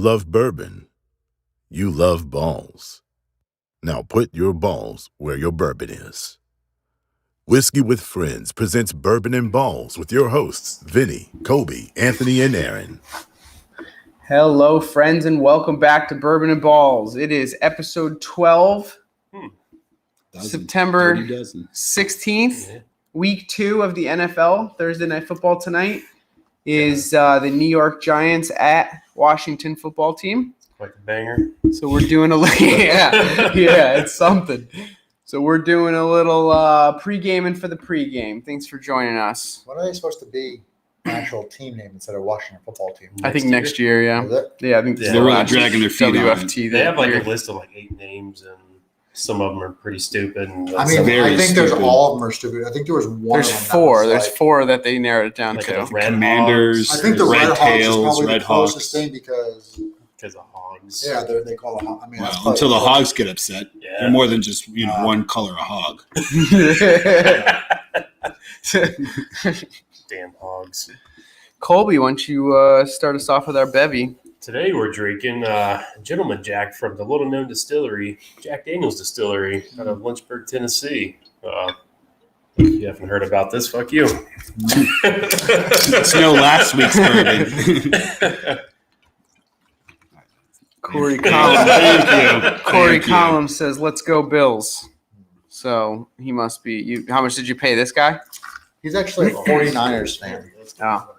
love bourbon. You love balls. Now put your balls where your bourbon is. Whiskey with Friends presents Bourbon Balls with your hosts, Vinny, Colby, Anthony, and Aaron. Hello, friends, and welcome back to Bourbon Balls. It is episode 12, September 16th, week 2 of the NFL. Thursday Night Football tonight is the New York Giants at Washington football team. Like a banger. So we're doing a little, yeah, it's something. So we're doing a little pre-gaming for the pre-game. Thanks for joining us. When are they supposed to be an actual team name instead of Washington football team? I think next year, yeah. Is it? Yeah, I think Yeah. They're really dragging their feet WFT. They have like a list of like 8 names, and some of them are pretty stupid. And I mean, very I think stupid. there's all of them are stupid. I think there was one. There's of them four. That was There's like, 4 that they narrowed it down like to. a Red Commanders. I think the Red Red Hawks is Tails, probably Red the closest Hawks. thing because of hogs. yeah, they call it. I mean, that's Well, until the probably- hogs get upset. Yeah. They're more than just one color of hog. Damn hogs. Colby, why don't you start us off with our bevy? Today we're drinking Gentleman Jack from the little-known distillery, Jack Daniel's Distillery, out of Lynchburg, Tennessee. If you haven't heard about this, fuck you. It's no last week's bourbon. Corey Thank you. Collins says, "Let's go Bills." So he must be. You. How much did you pay this guy? He's actually a 49ers fan. Oh.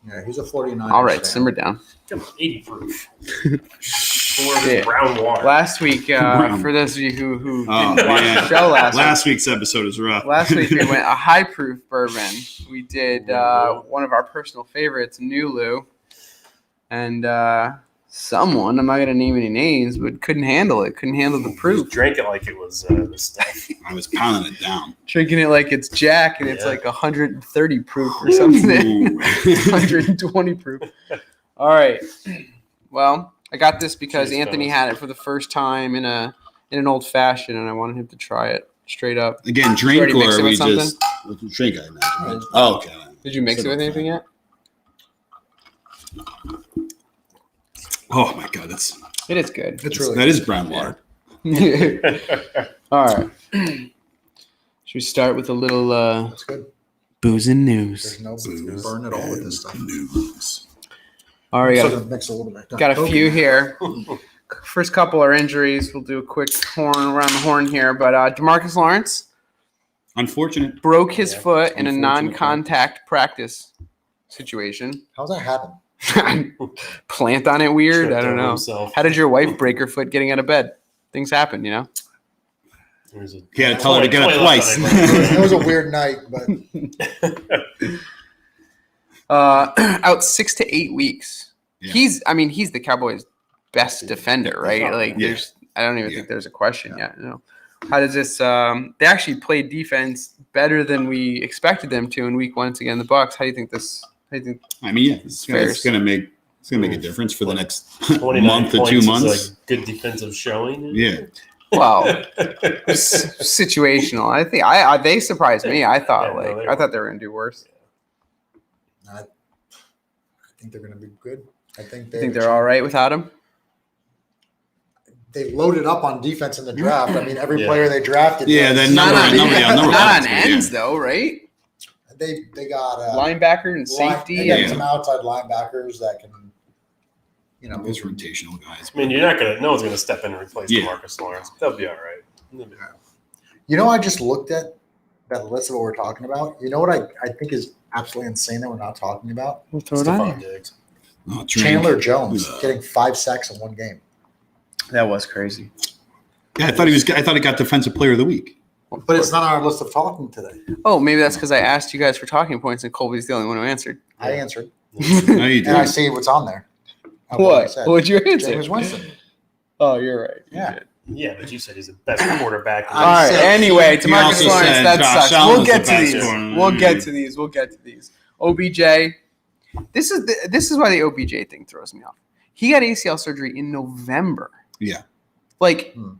Yeah, he's a 49ers All right, fan. simmer down. Come on, 80 proof. Pour Yeah. brown water. Last week, for those of you who Oh, didn't watch man. the show Last week's episode was rough. last week we went a high proof bourbon. We did one of our personal favorites, Nulu, and someone, I'm not going to name any names, but couldn't handle it. Couldn't handle the Just proof. drank it like it was this stuff. I was pounding it down. Drinking it like it's Jack, and it's Yeah. like 130 proof or something. Ooh. 120 proof. All right. Well, I got this because Cheers, Anthony fellas. had it for the first time in an old fashioned, and I wanted him to try it straight up. Again, Did you already drink mix it or with we something? just drink. I imagine. Oh, okay. Did you mix it with anything yet? Oh my God, It is good. It's really that is brown water. All right. Should we start with a little That's good. booze and news? There's no burn at all with this stuff. News. All right, So to mix a little bit. got a few here. First couple are injuries. We'll do a quick horn around the horn here. But DeMarcus Lawrence Unfortunate. broke his foot in a Unfortunate. non-contact practice situation. How's that happen? Plant on it weird. Tripped I don't over know. himself. How did your wife break her foot getting out of bed? Things happen, you know. There's a- He had to tell her to get up Toilet twice. on it. It was a weird night, but Out 6 to 8 weeks. Yeah. He's the Cowboys' best defender, right? Like Yeah. I don't even Yeah. think there's a question yet. You know, how does this? They actually played defense better than we expected them to in Week 1 against the Bucs. How do you think this? How do you think? I mean, yeah, it's Fair. gonna make a difference for the next 29 month or 2 points is months. a good defensive showing. Yeah. Well, situational. I think they surprised me. I thought Yeah, no, they I thought they were gonna do worse. I think they're going to be good. I think I think they're all right without him. They loaded up on defense in the draft. I mean, every Yeah. player they drafted. Yeah, was- then Not on, number not one, on yeah. ends though, right? They got Linebacker and safety. They got Yeah. some outside linebackers that can, Those rotational guys. I mean, no one's gonna step in and replace Yeah. Marcus Lawrence. They'll be all right. They'll be all right. You know, I just looked at that list of what we're talking about. You know what I think is absolutely insane that we're not talking about? We'll throw it on Stephon you. Diggs. Oh, drink. Chandler Jones Ugh. getting 5 sacks in one game. That was crazy. Yeah, I thought he got defensive player of the week. But it's not on our list of talking today. Oh, maybe that's because I asked you guys for talking points and Colby's the only one who answered. I answered, No, you and I did. see what's on there. I What? said. What'd you answer? Jameis Winston. Oh, you're right. You Yeah. did. Yeah, but you said he's the best quarterback. in I the All right. said- Anyway, He DeMarcus also Lawrence, said that Josh sucks. Allen's We'll the get to best these. corner. We'll get to these. We'll get to these. OBJ. This is why the OBJ thing throws me off. He had ACL surgery in November. Yeah. Like, Hmm.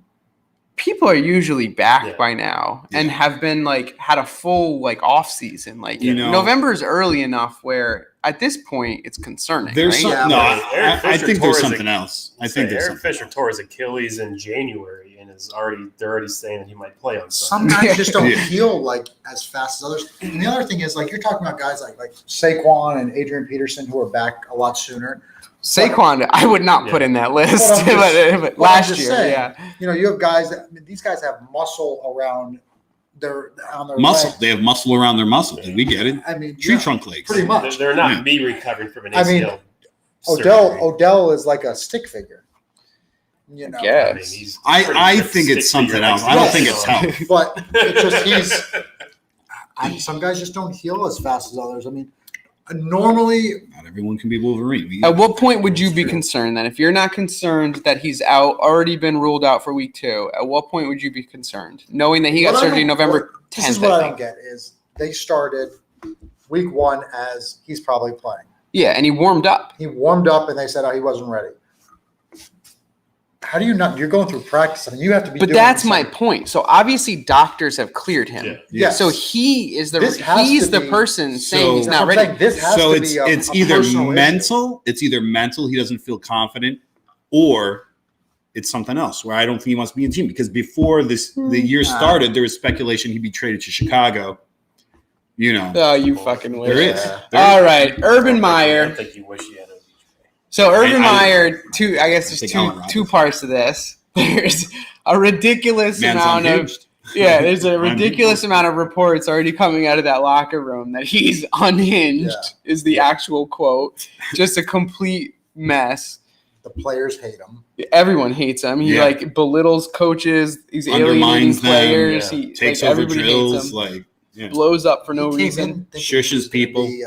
people are usually back Yeah. by now and Yeah. have been like had a full like off season. Like November is early enough where at this point it's concerning. There's right? some, Yeah, no, Eric I Fisher think tore there's his something else. I think there's Eric something Fisher else. tore his Achilles in January and they're already saying that he might play on Some Sunday. guys just don't Yeah. heal like as fast as others. And the other thing is like you're talking about guys like Saquon and Adrian Peterson who are back a lot sooner. Saquon, I would not put in that list. But I'm just- but I'm last just year, saying, yeah. You know, you have guys that these guys have muscle around their Muscle. legs. They have muscle around their muscle. We get it. I mean, Tree yeah, trunk legs. pretty much. They're not Yeah. me recovering from an I mean, ACL. Odell is like a stick figure. You know, Yeah. I mean, he's I pretty good think it's stick something figure else. next I to don't him, think it's so- health. but it's just some guys just don't heal as fast as others. I mean, normally Not everyone can be Wolverine. At what point would you be concerned then? If you're not concerned that he's already been ruled out for week 2, at what point would you be concerned? Knowing that he got What I surgery don't- November 10th, This is what I I don't think. get is they started week 1 as he's probably playing. Yeah, and he warmed up. He warmed up and they said, oh, he wasn't ready. How do you not? You're going through practice. I mean, you have to be. But doing that's my something. point. So obviously doctors have cleared him. Yeah. Yes. So he is This has he's to the be- person saying he's So- not That's what I'm ready. saying. This has So to it's be a either personal issue. mental. It's either mental. He doesn't feel confident, or it's something else where I don't think he wants to be in the team because before the year started, there was speculation he'd be traded to Chicago. You know, Oh, you fucking wish. there is. Yeah. All right, Urban I Meyer. think you wish you had a So Urban I- Meyer, I guess I there's think Allen two Robinson. parts to this. There's a ridiculous man's amount of unhinged. there's a Unhinged. ridiculous amount of reports already coming out of that locker room that he's unhinged is the actual quote. Just a complete mess. The players hate him. Everyone hates him. He Yeah. like belittles coaches. He's alienating Undermines them, players. yeah. He Takes like, over everybody drills. hates him. Like, yeah. Blows up for no He came reason. in thinking Shushes he was gonna people. be,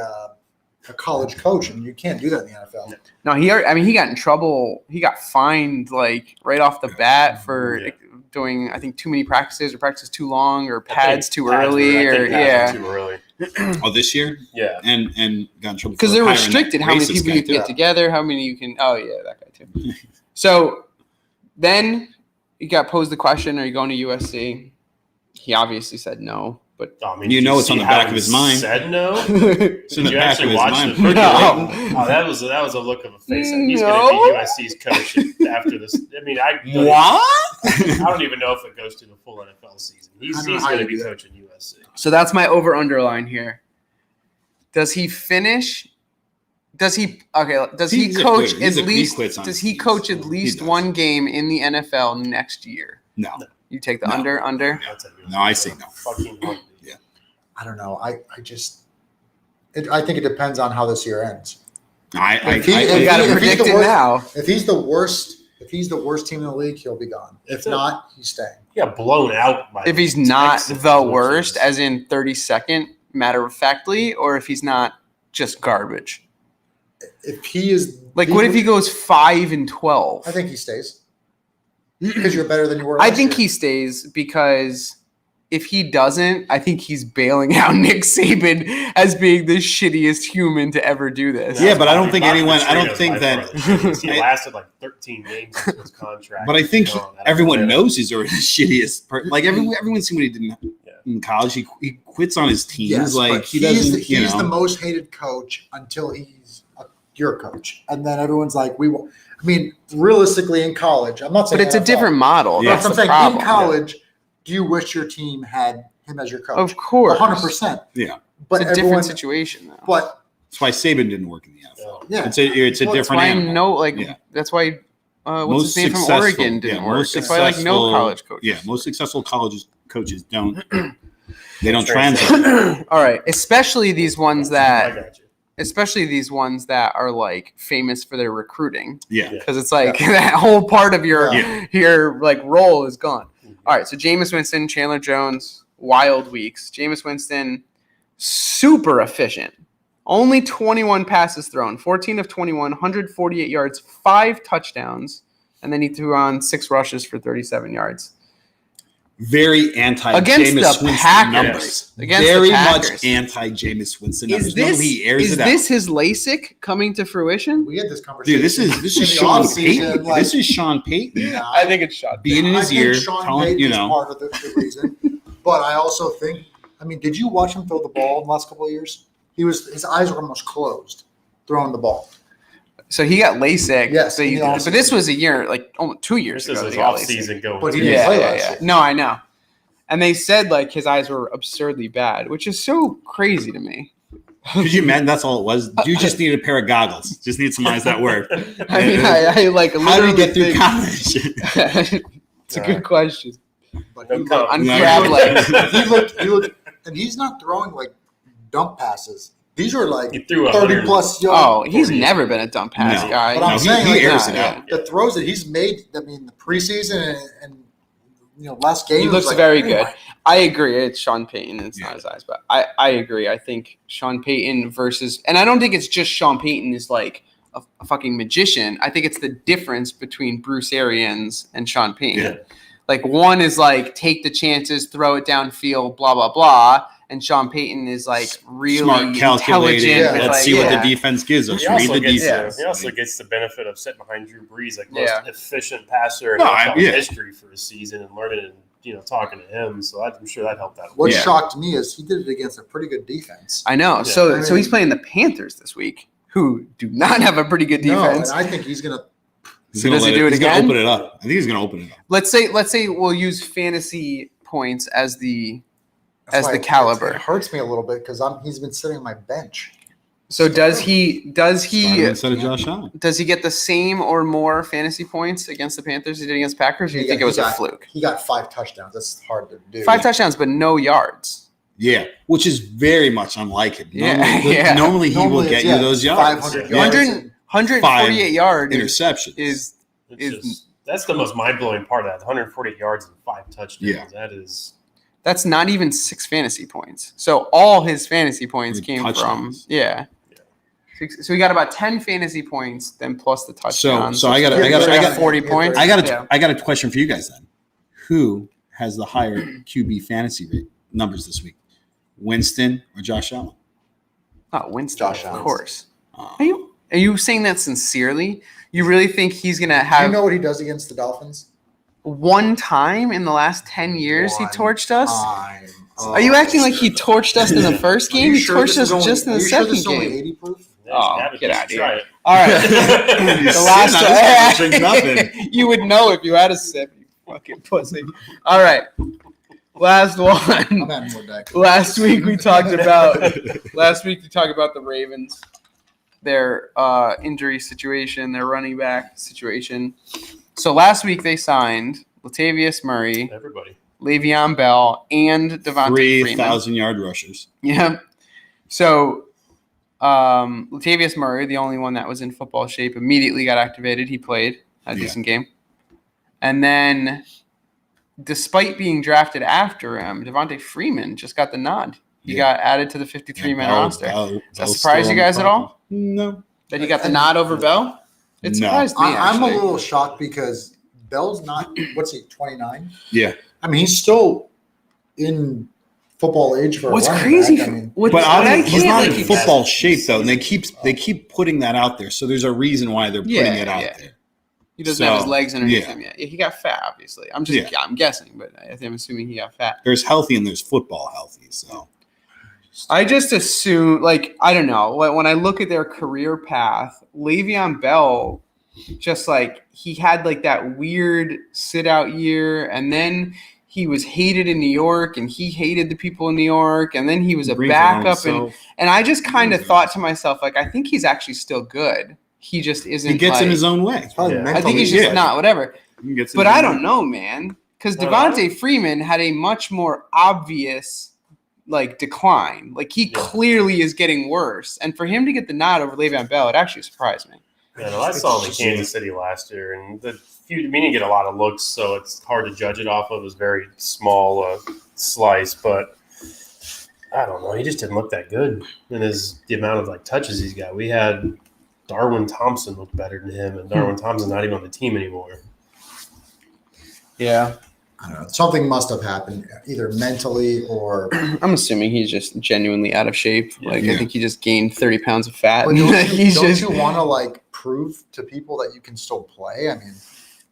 a college coach, and you can't do that in the NFL. No, he got in trouble. He got fined like right off the bat for Yeah. doing I think too many practices or practices too long or I think pads too pads early were- I or think pads were too early. Oh, this year, Yeah. and got in trouble because for they're hiring that restricted how many racist people guy, you can too. get together, how many you can. Oh yeah, that guy too. So then he got posed the question: are you going to USC? He obviously said no, but I mean, You did know it's see on the how back he of his mind. Said no. It's in Did the you back actually of his watch mind. the freaking No. game? Oh, that was a look of a face. He's No. going to be USC's coach after this. I mean, I don't even know if it goes to the full NFL season. He's I don't know how going to you be do that. coaching USC. so that's my over underline here. Does he finish? Does he Does he He's a coach quitter. He's at a- he least? quits on Does his he teams. coach at He least does. one game in the NFL next year? No, You take the No. under. I'll tell you. No, I say no. Fucking heartbeat. I don't know. I think it depends on how this year ends. I If he- You if got to he's predict the it worst- now. If he's the worst team in the league, he'll be gone. If That's it. not, he's staying. He got blown out by If he's not Texans, the which worst, is- as in 32nd, matter of factly, or if he's not just garbage. If he is Like, what if he goes 5-12? I think he stays because you're better than you were. I last think year. he stays because if he doesn't, I think he's bailing out Nick Saban as being the shittiest human to ever do this. Yeah, but I don't think Bobby anyone- I don't Petrino's think by that- far the shittiest. He I- lasted like 13 games into his contract. but I think Gone. That's everyone it. knows he's already the shittiest. Like everyone's seen what he did in college. He quits on his teams. Yes, like but he doesn't. He's the most hated coach until he's your coach, and then everyone's like, "We want." I mean, realistically, in college, I'm not saying, But it's a NFL, different model. Yeah. That's But I'm the saying problem. in college, do you wish your team had him as your coach? Of course. 100%. Yeah. But It's a everyone, different situation, though. but That's why Saban didn't work in the NFL. yeah, It's a Well, different that's why animal. Yeah. That's why what's Most his name from successful- Oregon didn't yeah, work. most That's why no successful- college coaches. Yeah, most successful coaches don't. They don't Translate. translate. All right, especially these ones I that got you. are like famous for their recruiting, Yeah. because it's like that whole part of your Yeah. your like role is gone. All right, so Jameis Winston, Chandler Jones, wild weeks. Jameis Winston, super efficient. Only 21 passes thrown, 14 of 21, 148 yards, 5 touchdowns, and then he threw on 6 rushes for 37 yards. very anti Against Jameis the Winston Packers. numbers. Against Very the Packers. much anti Jameis Winston numbers. Is this Normally he airs it out. his LASIK coming to fruition? We had this conversation. Dude, this is in the Sean offseason, Payton. like, This is Sean Payton. nah, I think it's shot. Being in I his think ear, Sean telling Payton you is know. part of the reason. But I also think, I mean, did you watch him throw the ball in the last couple of years? His eyes were almost closed throwing the ball. So he got LASIK. Yes, in the but offseason. this was a year, like almost 2 years This ago. is that he got off LASIK. season going. But he too. didn't play Yeah, last yeah. year. No, I know. And they said like his eyes were absurdly bad, which is so crazy to me. Could you imagine that's all it was? You just needed a pair of goggles. Just need some eyes that work. I mean, I like How do literally you get through think- college? It's a good question. But No he comment. On No. crab legs. he looked, and he's not throwing like dump passes. These are like He threw 30 100 plus Oh, yards. he's 40. never been a dump pass No. guy. But I'm No, saying, he like, airs it yeah, out. the throws that he's made, I mean, the preseason and last game. He was looks like, very oh good. my- I agree. It's Sean Payton. It's Yeah. not his eyes, but I agree. I think Sean Payton versus, and I don't think it's just Sean Payton is like a fucking magician. I think it's the difference between Bruce Arians and Sean Payton. Yeah. Like one is like take the chances, throw it downfield, blah blah blah, and Sean Payton is like really Smart, calculated. intelligent. with, Let's like, see what yeah. the defense gives us. He Read also, the gets, defense. he also gets the benefit of sitting behind Drew Brees, like most Yeah. efficient passer in No, NFL yeah. history for a season, and learning and talking to him. So I'm sure that helped out. What Yeah. shocked me is he did it against a pretty good defense. I know. Yeah. So I so he's mean- playing the Panthers this week, who do not have a pretty good defense. No, and I think he's gonna. He's So gonna does he let do it he's gonna again? open it up. I think he's gonna open it up. Let's say we'll use fantasy points as the that's As the why caliber. It hurts me a little bit because he's been sitting on my bench. so does he Start him instead of Josh Allen. does he get the same or more fantasy points against the Panthers he did against Packers? Or do you think it was a fluke? He got 5 touchdowns. That's hard to do. 5 touchdowns, but no yards. Yeah, which is very much unlike him. Yeah, Normally, yeah. normally he will Normally get it's, you those yards. 500 Yeah. yards. 148 yards Interceptions. is It's is- just, that's the most mind blowing part of that. 148 yards and 5 touchdowns. Yeah. That is. that's not even 6 fantasy points. So all his fantasy points The came touchdowns. from Yeah. So he got about 10 fantasy points, then plus the touchdowns. So I got I got- 40 yeah, points. I got Yeah. a question for you guys then. Who has the higher QB fantasy rate numbers this week? Winston or Josh Allen? Oh, Winston, Josh of Allen. course. Uh, Are you saying that sincerely? You really think he's gonna Do have you know what he does against the Dolphins? one time in the last 10 years he One torched us? time. Are you acting like he torched us in the first Are game? you He sure torched this is us only- just in are the you sure second this is only game. 80 proof? Oh, Have it, get you out of should here. try it. All right. You The sit last on this conversation, nothing. you would know if you had a sip, you fucking pussy. All right. Last one. I'm adding more deck. Last week we talked about the Ravens, their injury situation, their running back situation. So last week they signed Latavius Murray, Everybody. Le'Veon Bell, and Devontae Freeman. 3,000-yard rushers. Yeah. So Latavius Murray, the only one that was in football shape, immediately got activated. He played, had a Yeah. decent game. And then, despite being drafted after him, Devontae Freeman just got the nod. He Yeah. got added to the 53-man roster. Does that surprise you guys at all? No. That he got the nod over Bell? It No. surprised me, I'm a actually. little shocked because Bell's not, what's he, 29? Yeah. I mean, he's still in football age for What's a running crazy? back. I mean, what But I he's can't, not like, in he- football shape though, and they keep putting that out there. So there's a reason why they're putting it out there. He doesn't have his So, legs underneath yeah. him yet. He got fat, obviously. I'm guessing, but I'm assuming he got fat. There's healthy and there's football healthy. So I just assume, like, I don't know. When I look at their career path, Le'Veon Bell, just like he had like that weird sit out year, and then he was hated in New York, and he hated the people in New York, and then he was a Brings it on backup, and himself. I just kind of thought to myself, like, I think he's actually still good. He just isn't. he gets like, in his own way. probably Yeah. I think he's mentally- just not whatever. He gets in But his I own don't way. know, man, because No, Devontae Freeman had a much more obvious like decline. Like he Yeah. clearly is getting worse, and for him to get the nod over Le'Veon Bell, it actually surprised me. Yeah, no, I saw him in Kansas City last year, and we didn't get a lot of looks, so it's hard to judge it off of. It was a very small slice, but I don't know. He just didn't look that good in the amount of like touches he's got. We had Darwin Thompson look better than him, and Darwin Thompson's not even on the team anymore. Yeah, I don't know. Something must have happened, either mentally or. I'm assuming he's just genuinely out of shape. I Yeah. think he just gained 30 pounds of fat. But He's don't just. you want to like prove to people that you can still play? I mean,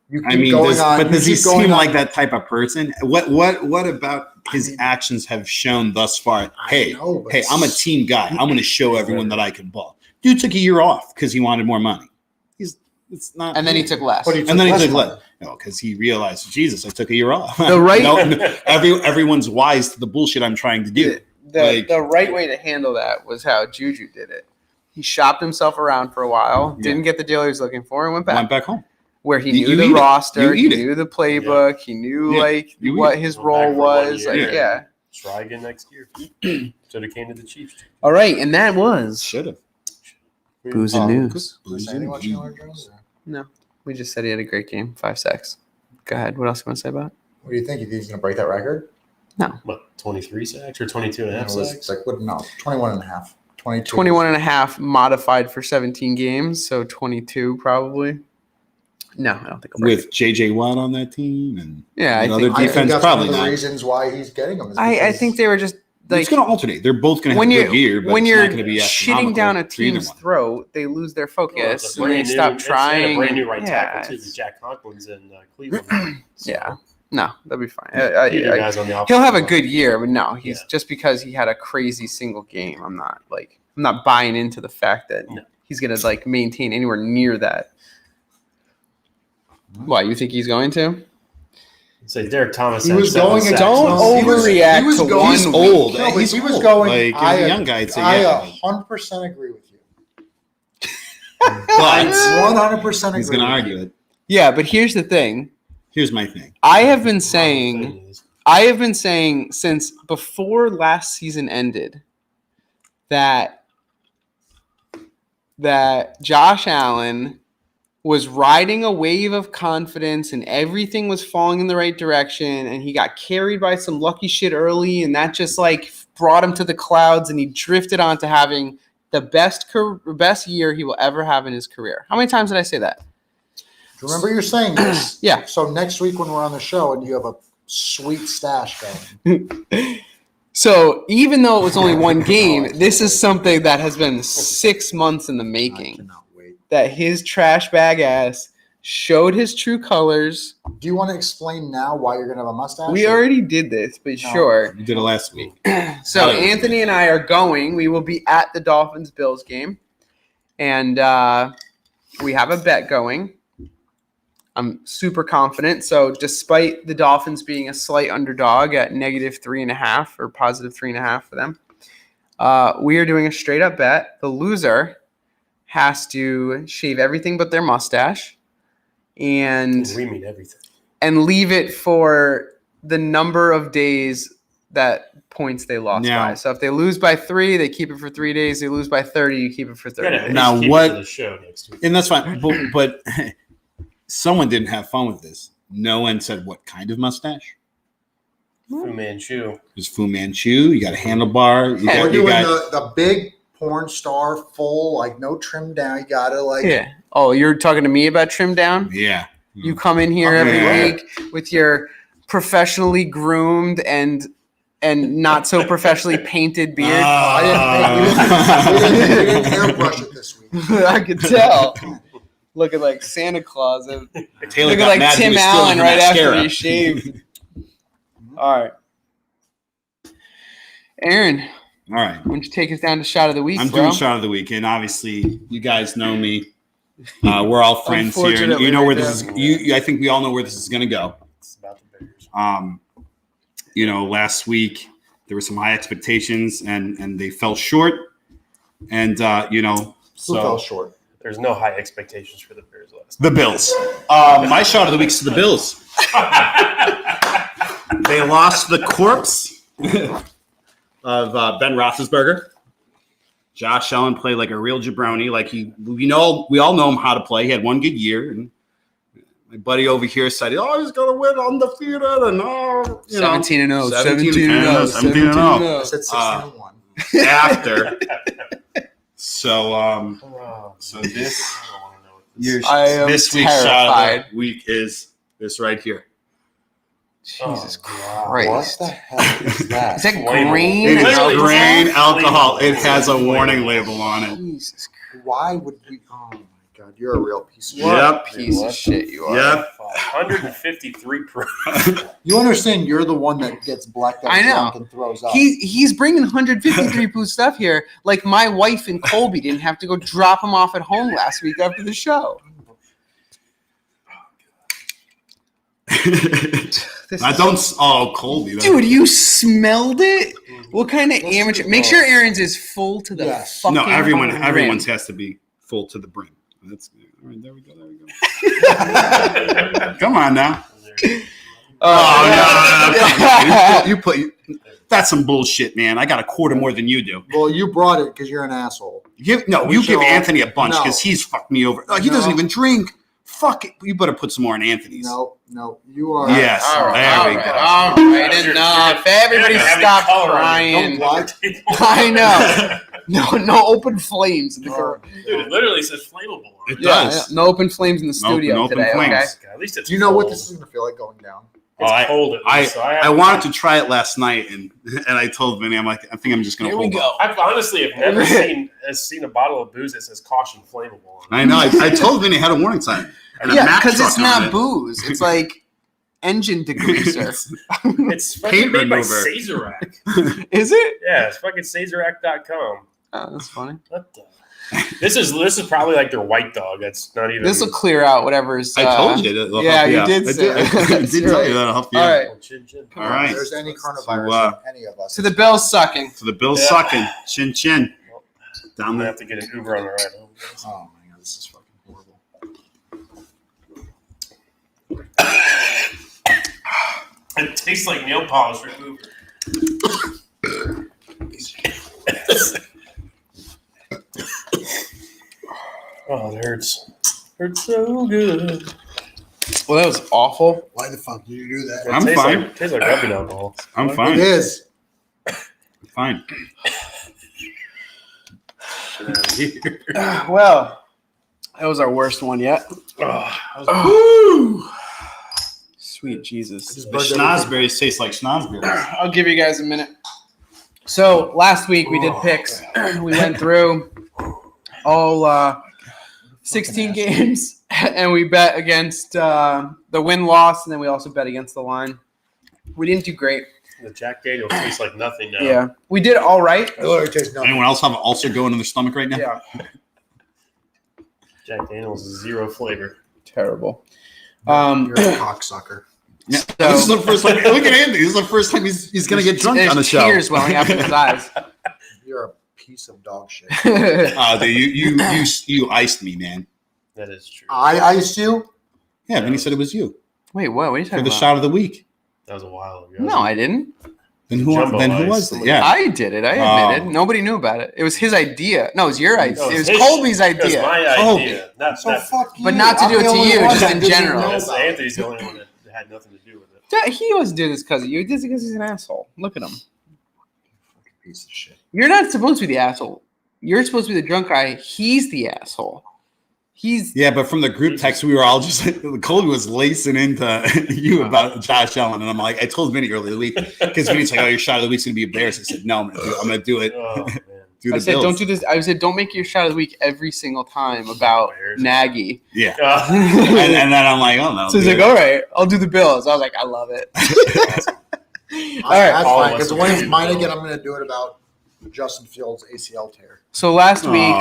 you keep I mean, going on. but does you he keep going seem on- like that type of person? What about his actions have shown thus far? Hey, know, but hey, I'm a team guy. I'm going to show everyone that I can ball. Dude took a year off because he wanted more money. It's not. And then he took less. But he And then he less took money. less. No, because he realized, Jesus, I took a year off. The right- everyone's wise to the bullshit I'm trying to do. The right way to handle that was how Juju did it. He shopped himself around for a while, didn't get the deal he was looking for, and went back home. where he You knew the eat it. roster, You he eat it. knew the playbook, he knew You eat what it. his Went role back for 1 was. year. Yeah. Try again next year. Should have came to the Chiefs. All right, and that was Should have. Booze and News. Was there anyone Chandler Jones, or- No, we just said he had a great game, 5 sacks. Go ahead. What else you want to say about it? What do you think? You think he's going to break that record? What, 23 sacks or 22 and a half It was sacks? like, what? No, 21 and a half. 22. 21 and a half modified for 17 games, so 22 probably. No, I don't think I'll break it. With J.J. Watt on that team and Yeah, I another think- I think defense, that's probably one of the not. reasons why he's getting them. Is I because- think they were just like It's going to alternate. They're both going to have when a you're good year, but when it's you're not going to be shitting down a astronomical for either team's one. throat, they lose their Well, it's focus a and they brand new- stop it's trying. a brand new and- right yeah, tackle too. it's- Jack Conklin's in Cleveland. So, Yeah. No, that'll be fine. either guys on the He'll have a offensive good line. year, but no, he's Yeah. just because he had a crazy single game. I'm not buying into the fact that No. he's gonna like maintain anywhere near that. Why you think he's going to? Say Derek Thomas. He had was 7 going sacks. Don't No, he was- overreact he was to going- one He's week. old. No, but He's he was old. going. Like, I, as a young guy, I'd say, I yeah. 100% agree with you. But 100% agree. he's going to with argue you. it. Yeah, but here's the thing. Here's my thing. I have been saying since before last season ended that Josh Allen was riding a wave of confidence and everything was falling in the right direction and he got carried by some lucky shit early and that just like brought him to the clouds and he drifted on to having the best year he will ever have in his career. How many times did I say that? Remember you're saying this. Yeah. So next week when we're on the show and you have a sweet stash going. So even though it was only one game, this is something that has been 6 months in the I making. cannot wait. That his trash bag ass showed his true colors. Do you want to explain now why you're going to have a mustache? We already did this, but No. sure. You did it last week. So Anthony and I are going. We will be at the Dolphins-Bills game. And we have a bet going. I'm super confident. So despite the Dolphins being a slight underdog at -3.5 or +3.5 for them, we are doing a straight up bet. The loser has to shave everything but their mustache and We mean everything. leave it for the number of days that points they lost Now- by. So if they lose by 3, they keep it for 3 days. They lose by 30, you keep it for 30 Yeah, days. Now, keep it what- to the show next week. And that's fine. But someone didn't have fun with this. No one said what kind of mustache. Fu Manchu. There's Fu Manchu. You got a handlebar. You Yeah, got, We're you doing got the big porn star full, like no trim down. You got to like. Yeah. Oh, you're talking to me about trim down? yeah. You come in here every Yeah. week with your professionally groomed and not so professionally painted beard. I didn't airbrush it this week. I could tell. Looking like Santa Claus. Taylor Looking got like mad he Tim was stealing Allen her right after mascara. he shaved. All right. Aaron, All right. why don't you take us down to shot of the week, I'm bro? doing shot of the week, and obviously you guys know me. We're all friends here, and Unfortunately, you know where yeah. this is. I think we all know where this is going to go. It's about the Bears. Last week there were some high expectations, and they fell short. And Who fell so short? There's no high expectations for the Bears last. the Bills. My shot of the week's to the Bills. They lost the corpse of Ben Roethlisberger. Josh Allen played like a real jabroni. Like we all know him how to play. He had one good year, and my buddy over here said, "Oh, he's gonna win undefeated." And 17-0. 17-0. 17-0. I said 16-1. After. So Oh, so this I don't want to know what this year's I am this week's shot terrified. of the week is this right here. Jesus God. Christ. What the hell is that? Is that Flammable. grain? It is Literally, grain it's alcohol. flammable. It has a warning Flammable. label on it. Jesus Christ. Why would we? Oh my God, you're a real piece of shit. What Yep. a piece of shit you are. Yep. 153 proof. You understand? You're the one that gets blacked out I know. drunk and throws up. He's bringing 153 proof stuff here. Like my wife and Colby didn't have to go drop him off at home last week after the show. I don't. Oh, Colby. Dude, you smelled it? What kind of Let's amateur? do Make both. sure Aaron's is full to the Yes. fucking No, rim. everyone's has to be full to the brim. That's all right. There we go. There we go. Come on now. Oh, no. You put. That's some bullshit, man. I got a quarter more than you do. Well, you brought it because you're an asshole. You We give should all- Anthony a bunch No. because he's fucked me over. Oh, he No. doesn't even drink. Fuck it. You better put some more in Anthony's. No, you are. Yes. all right, There all we right, go. all right, enough. Everybody stop crying. Don't lie. I know. No open flames in the car. Dude, it literally says flammable on It it. does. No open flames in the studio No open today. flames. Okay. At least it's Do you know what cold. this is going to feel like going down? It's cold at least. So I wanted to try it last night, and I told Vinny, I'm like, I think I'm just gonna Here we hold go. off. I've honestly have never seen a bottle of booze that says caution flammable on it. I know. I told Vinny I had a warning sign. And a Yeah, Mack because truck it's on not it. booze. It's like engine degreaser. It's fucking Paint made by remover. Sazerac. Is it? Yeah, it's fucking Sazerac.com. Oh, that's funny. What the? This is probably like their white dog. That's not even. This will clear out whatever's. I told you. It'll yeah, help you out. did I say I that. did tell you that'll help you All out. right. Oh, chin, chin. All right. If there's any coronavirus So, in any of us. To the Bills sucking. So the Bills Yeah. sucking. Chin chin. I'm Down gonna there. have to get an Uber on the ride home. Oh my God, this is fucking horrible. It tastes like nail polish remover. Oh, it hurts. Hurts so good. Well, that was awful. Why the fuck did you do that? I'm tastes fine. Like, tastes like rubbing alcohol. I'm It fine. is. Fine. Get out of here. Well, that was our worst one yet. Oh, Sweet Jesus. Just The burned schnozberries taste like schnozberries. I'll give you guys a minute. So last week we did picks. We went through all 16 games, and we bet against the win-loss, and then we also bet against the line. We didn't do great. the Jack Daniels tastes like nothing now. Yeah, we did all right. It literally tastes nothing. Anyone else have an ulcer going in their stomach right now? Yeah, Jack Daniels is zero flavor. terrible. You're a cocksucker. Yeah. So- This is the first time. Look at Andy. This is the first time he's going to get drunk There's on the show. tears welling up in his eyes. You're a piece of dog shit. You iced me, man. That is true. I iced you? Yeah, Vinny said it was you Wait, what? What are you for talking the about? shot of the week. That was a while ago. No, I didn't. Then who? Jumbo Then who ice. was it? Yeah. I did it. I admitted. Nobody knew about it. It was his idea. No, it was your idea. No, It was his- Colby's It was idea. my Colby. idea. Not, So not, fuck you. But not to I'm do it the to only you, one just that in didn't general. know that's- about it. Anthony's the only one that had nothing to do with it. Yeah, he wasn't doing this because of you. He did this because he's an asshole. Look at him. Fucking piece of shit. You're not supposed to be the asshole. You're supposed to be the drunk guy. He's the asshole. He's Yeah, but from the group text, we were all just Colby was lacing into you about Josh Allen, and I'm like, I told Vinny earlier in the week because Vinny's like, "Oh, your shot of the week's gonna be a Bears." I said, "No, I'm gonna do it. Oh, man. Do the I said, Bills." don't do this. I said, don't make your shot of the week every single time about Bears. Nagy. Yeah, Uh, and then I'm like, "Oh no." So he's like, all right, I'll do the Bills. I was like, I love it. All right. That's All of fine, us because when it's do. mine again, I'm going to do it about Justin Fields' ACL tear. So last week,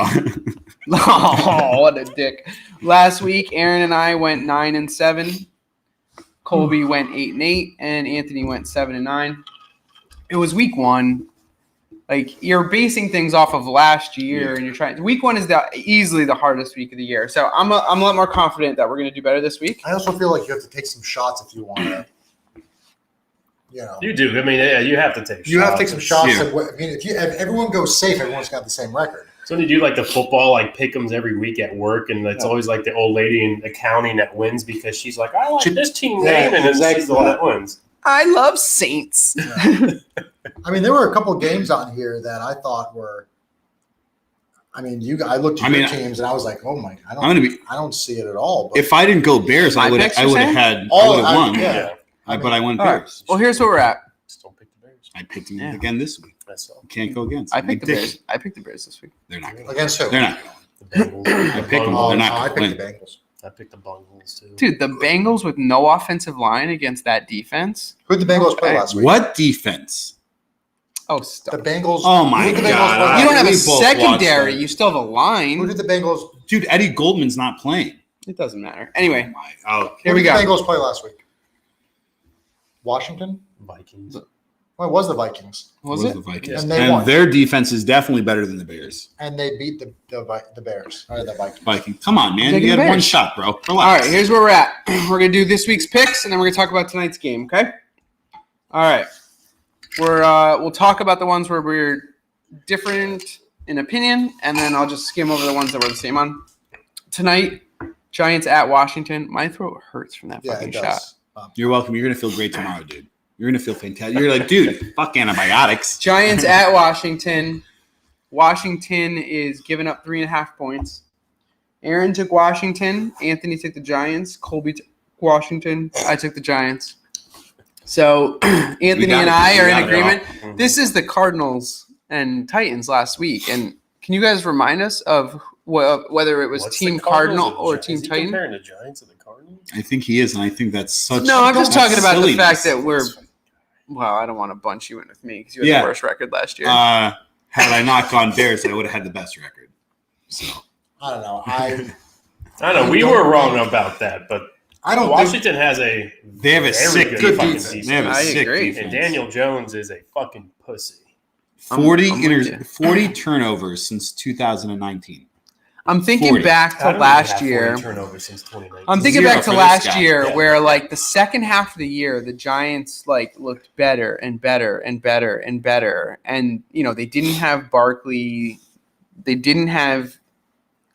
Aw. oh, what a dick. Last week, Aaron and I went 9-7. Colby went 8-8, and Anthony went 7-9. It was week one. Like, you're basing things off of last year, and you're trying. Week one is easily the hardest week of the year. So I'm a lot more confident that we're going to do better this week. I also feel like you have to take some shots if you want to. You know, you do. I mean, yeah, you have to take shots. you have to take some shots. Yeah. I mean, if everyone goes safe, everyone's got the same record. So when you do like the football, like pick'ems every week at work, and it's Yeah. always like the old lady in accounting that wins because she's like, I like this team Yeah, name, and then exactly. she's the one that wins. I love Saints. I mean, there were a couple games on here that I thought were. I mean, I looked at your teams and I was like, oh my, I'm gonna be. I don't see it at all. But If I didn't go Bears, My I would picks, have you're saying? had. I Oh, would have won. yeah. But I went All right. Bears. Well, here's where we're at. Just don't pick the Bears. I picked them Yeah. again this week. That's all. Can't go against. I picked the Ridiculous. Bears. I picked the Bears this week. They're not going. Against who? They're not going. The Bengals. I picked them. Oh, They're no, not I going picked to the win. Bengals. I picked the Bengals too. Dude, the Bengals with no offensive line against that defense. Who did the Bengals play Okay. last week? What defense? Oh, The stop. Bengals. Oh my who did the Bengals God. play You don't have a We both watched secondary. that. You still have a Who line. did the Bengals? Dude, Eddie Goldman's not playing. It doesn't matter. Anyway, Oh, here Who we did go. the Bengals play last week? Washington. Vikings. Well, it was the Vikings, Was it? the Vikings? And they won. their defense is definitely better than the Bears. and they beat the Bears or the Vikings. Vikings. Come on, man. Taking You the had one Bears. shot, bro. Relax. All right, here's where we're at. We're gonna do this week's picks, and then we're gonna talk about tonight's game. Okay. All right. We'll talk about the ones where we're different in opinion, and then I'll just skim over the ones that we're the same on. Tonight, Giants at Washington. My throat hurts from that Yeah, fucking it shot. does. You're welcome. You're gonna feel great tomorrow, dude. You're gonna feel fantastic. You're like, dude, fuck antibiotics. Giants at Washington. Washington is giving up 3.5 points. Aaron took Washington. Anthony took the Giants. Colby took Washington. I took the Giants. So Anthony got and it. I We are in got it. agreement. Mhm. This is the Cardinals and Titans last week. And can you guys remind us of whether it was What's Team the Cardinals Cardinal or Giants? Team Is he Titan? comparing the Giants to the Cardinals? I think he is, and I think that's such. No, I'm just that's talking about the silliness. fact that we're. Well, I don't want to bunch you in with me because you had Yeah. the worst record last year. Had I not gone Bears, I would have had the best record. So I don't know. I know we were wrong about that, but I don't think Washington has a they have a very sick good defense. fucking defense. They have a I sick agree. defense. and Daniel Jones is a fucking pussy. 40 I'm with you. 40 turnovers since 2019. I'm thinking 40. back to last year. Turnovers since 2019. I'm thinking Zero back to for this last guy. year Yeah. where like the second half of the year the Giants like looked better and better and better and better. And you know, they didn't have Barkley, they didn't have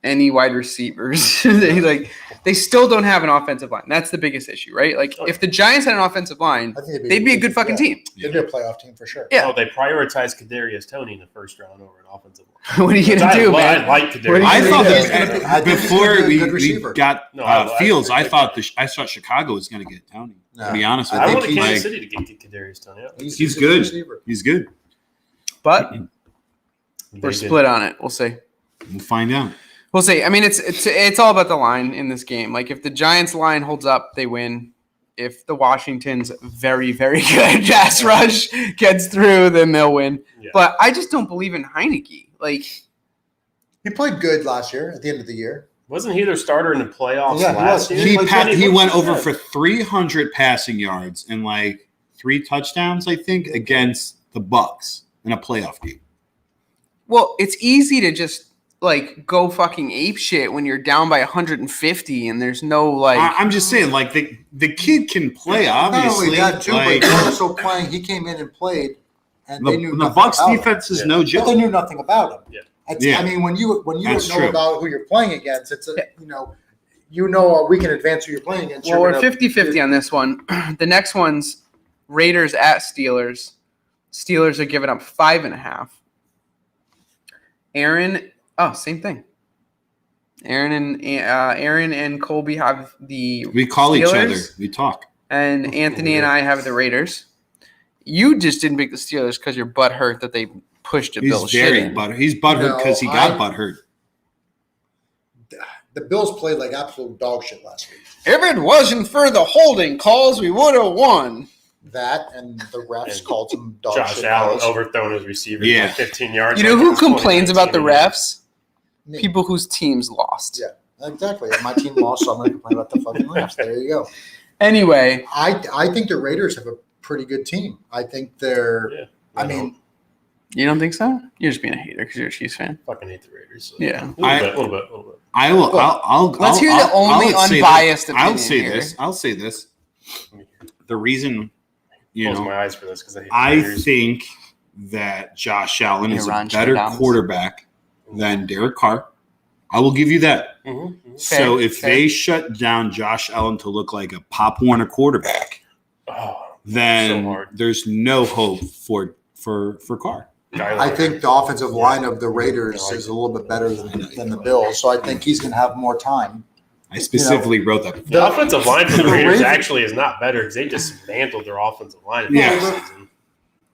any wide receivers. they still don't have an offensive line. That's the biggest issue, right? Like if the Giants had an offensive line, I think they'd be a good fucking team. They'd be a playoff team for sure. Yeah. Oh, they prioritized Kadarius Toney in the first round over an offensive line. What are you Which gonna do, man? I like What are Kadarius. you I gonna thought do? he's gonna be- I think he's before gonna be a we good receiver. got No, I Fields, I think- thought Chicago was going to get Tony. No. To be honest with I you, wanted Kansas like, City to get Kadarius Toney. He's a good. receiver. he's good. But They we're did. split on it. We'll see. We'll find out. We'll see. I mean, it's all about the line in this game. Like, if the Giants' line holds up, they win. If the Washington's very, very good pass rush gets through, then they'll win. Yeah. But I just don't believe in Heineke. Like, He played good last year at the end of the year. Wasn't he their starter in the playoffs Yeah, he last was. year? He went over good. for 300 passing yards and like 3 touchdowns, I think, against the Bucks in a playoff game. well, it's easy to just like go fucking ape shit when you're down by 150 and there's no like. I'm just saying, like the kid can play. Not Obviously, only that too, like, but he's also playing. He came in and played, and they knew the nothing Bucks about him. defense is Yeah. no But they joke. knew nothing about him. Yeah. Yeah. I mean, when you That's don't know true. about who you're playing against, it's a you know a week in advance who you're playing against. Well, you're we're gonna- 50-50 on this one. The next one's Raiders at Steelers. Steelers are giving up 5.5. Same thing. Aaron and Colby have the We call each Steelers, other. We talk. and Anthony and I have the Raiders. You just didn't pick the Steelers because your butt hurt that they pushed a He's Bill shit very in. butthurt. He's butthurt because he got butthurt. The Bills played like absolute dog shit last week. If it wasn't for the holding calls, we would have won. That and the refs And called some dog Josh shit Allen calls. overthrown his receiver Yeah. by 15 yards. You know like who it's complains about the 2019. refs? Me. People whose teams lost. Yeah, exactly. My team lost, so I'm going to complain about the fucking refs. There you go. Anyway, I think the Raiders have a pretty good team. I think they're. Yeah. I mean, you don't think so? You're just being a hater because you're a Chiefs fan. fucking hate the Raiders. So. Yeah. A little bit. I will. Let's hear the only unbiased opinion I'll say here. this. I'll say this. The reason, Close my eyes for this because I hate the I Raiders. think that Josh Allen is a Iran better Shadams. quarterback than Derek Carr. I will give you that. Mhm, mhm. So Fair, if fair. they shut down Josh Allen to look like a Pop Warner quarterback, Oh, then So hard. there's no hope for Carr. I think the offensive line of the Raiders is a little bit better than the Bills, so I think he's going to have more time. I specifically wrote that. The offensive line for the Raiders Ravens- actually is not better because they dismantled their offensive line. Yeah. This season.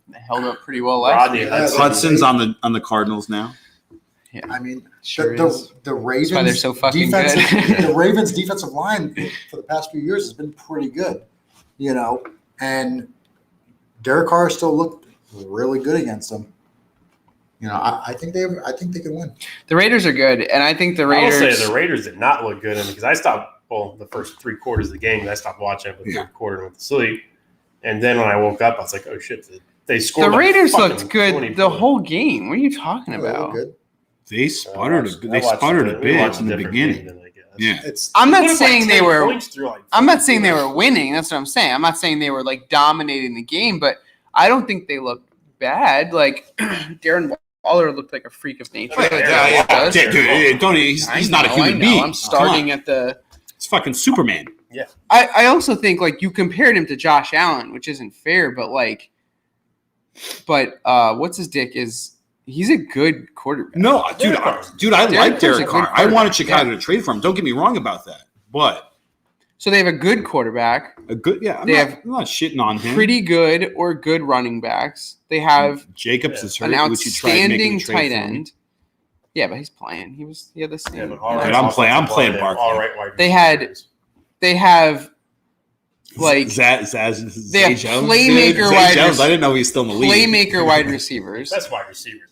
They held up pretty well last Rodney year. Hudson. Hudson's on the Cardinals now. I mean, Sure the is. Ravens. That's why they're so fucking good. The Ravens' defensive line for the past few years has been pretty good, and Derek Carr still looked really good against them. I think they can win. The Raiders are good, and I think the I will Raiders. say the Raiders did not look good because I stopped. Well, the first 3 quarters of the game, I stopped watching it. The third quarter and went to sleep, and then when I woke up, I was like, "Oh shit!" They scored. The like Raiders fucking looked good 20 the points. whole game. What are you talking They look about? good. They sputtered. I watched A we bit watched in the a different beginning. game than I guess. Yeah. It's I'm They not put up, saying like, they 10 were. points through, like, I'm not saying they 40 were winning. That's what I'm saying. I'm not saying they were like dominating the game, but I don't think they looked bad. Like Darren Waller looked like a freak of nature. Yeah, Like, yeah, he does. Dude, don't he's not a human being. I'm starting at the. It's fucking Superman. I also think like you compared him to Josh Allen, which isn't fair, but what's his dick is he's a good quarterback. No, dude, Derek Carr. I Derek like Carr's Derek a Carr. good I wanted quarterback, Chicago to trade for him. Don't get me wrong about that. But So they have a good quarterback, a good, I'm not shitting on him. pretty good or good running backs. They have Jacobs is hurt, an which you tried making outstanding a trade tight for him. end. Yeah, but he's playing. He had the same. Yeah, but all Right, right, I'm playing offensive line, Barkley. all right wide They had- receivers. They have like Zay they have Jones. playmaker Zay wide Jones. I didn't know he was still in the league. playmaker wide receivers. Best wide receivers.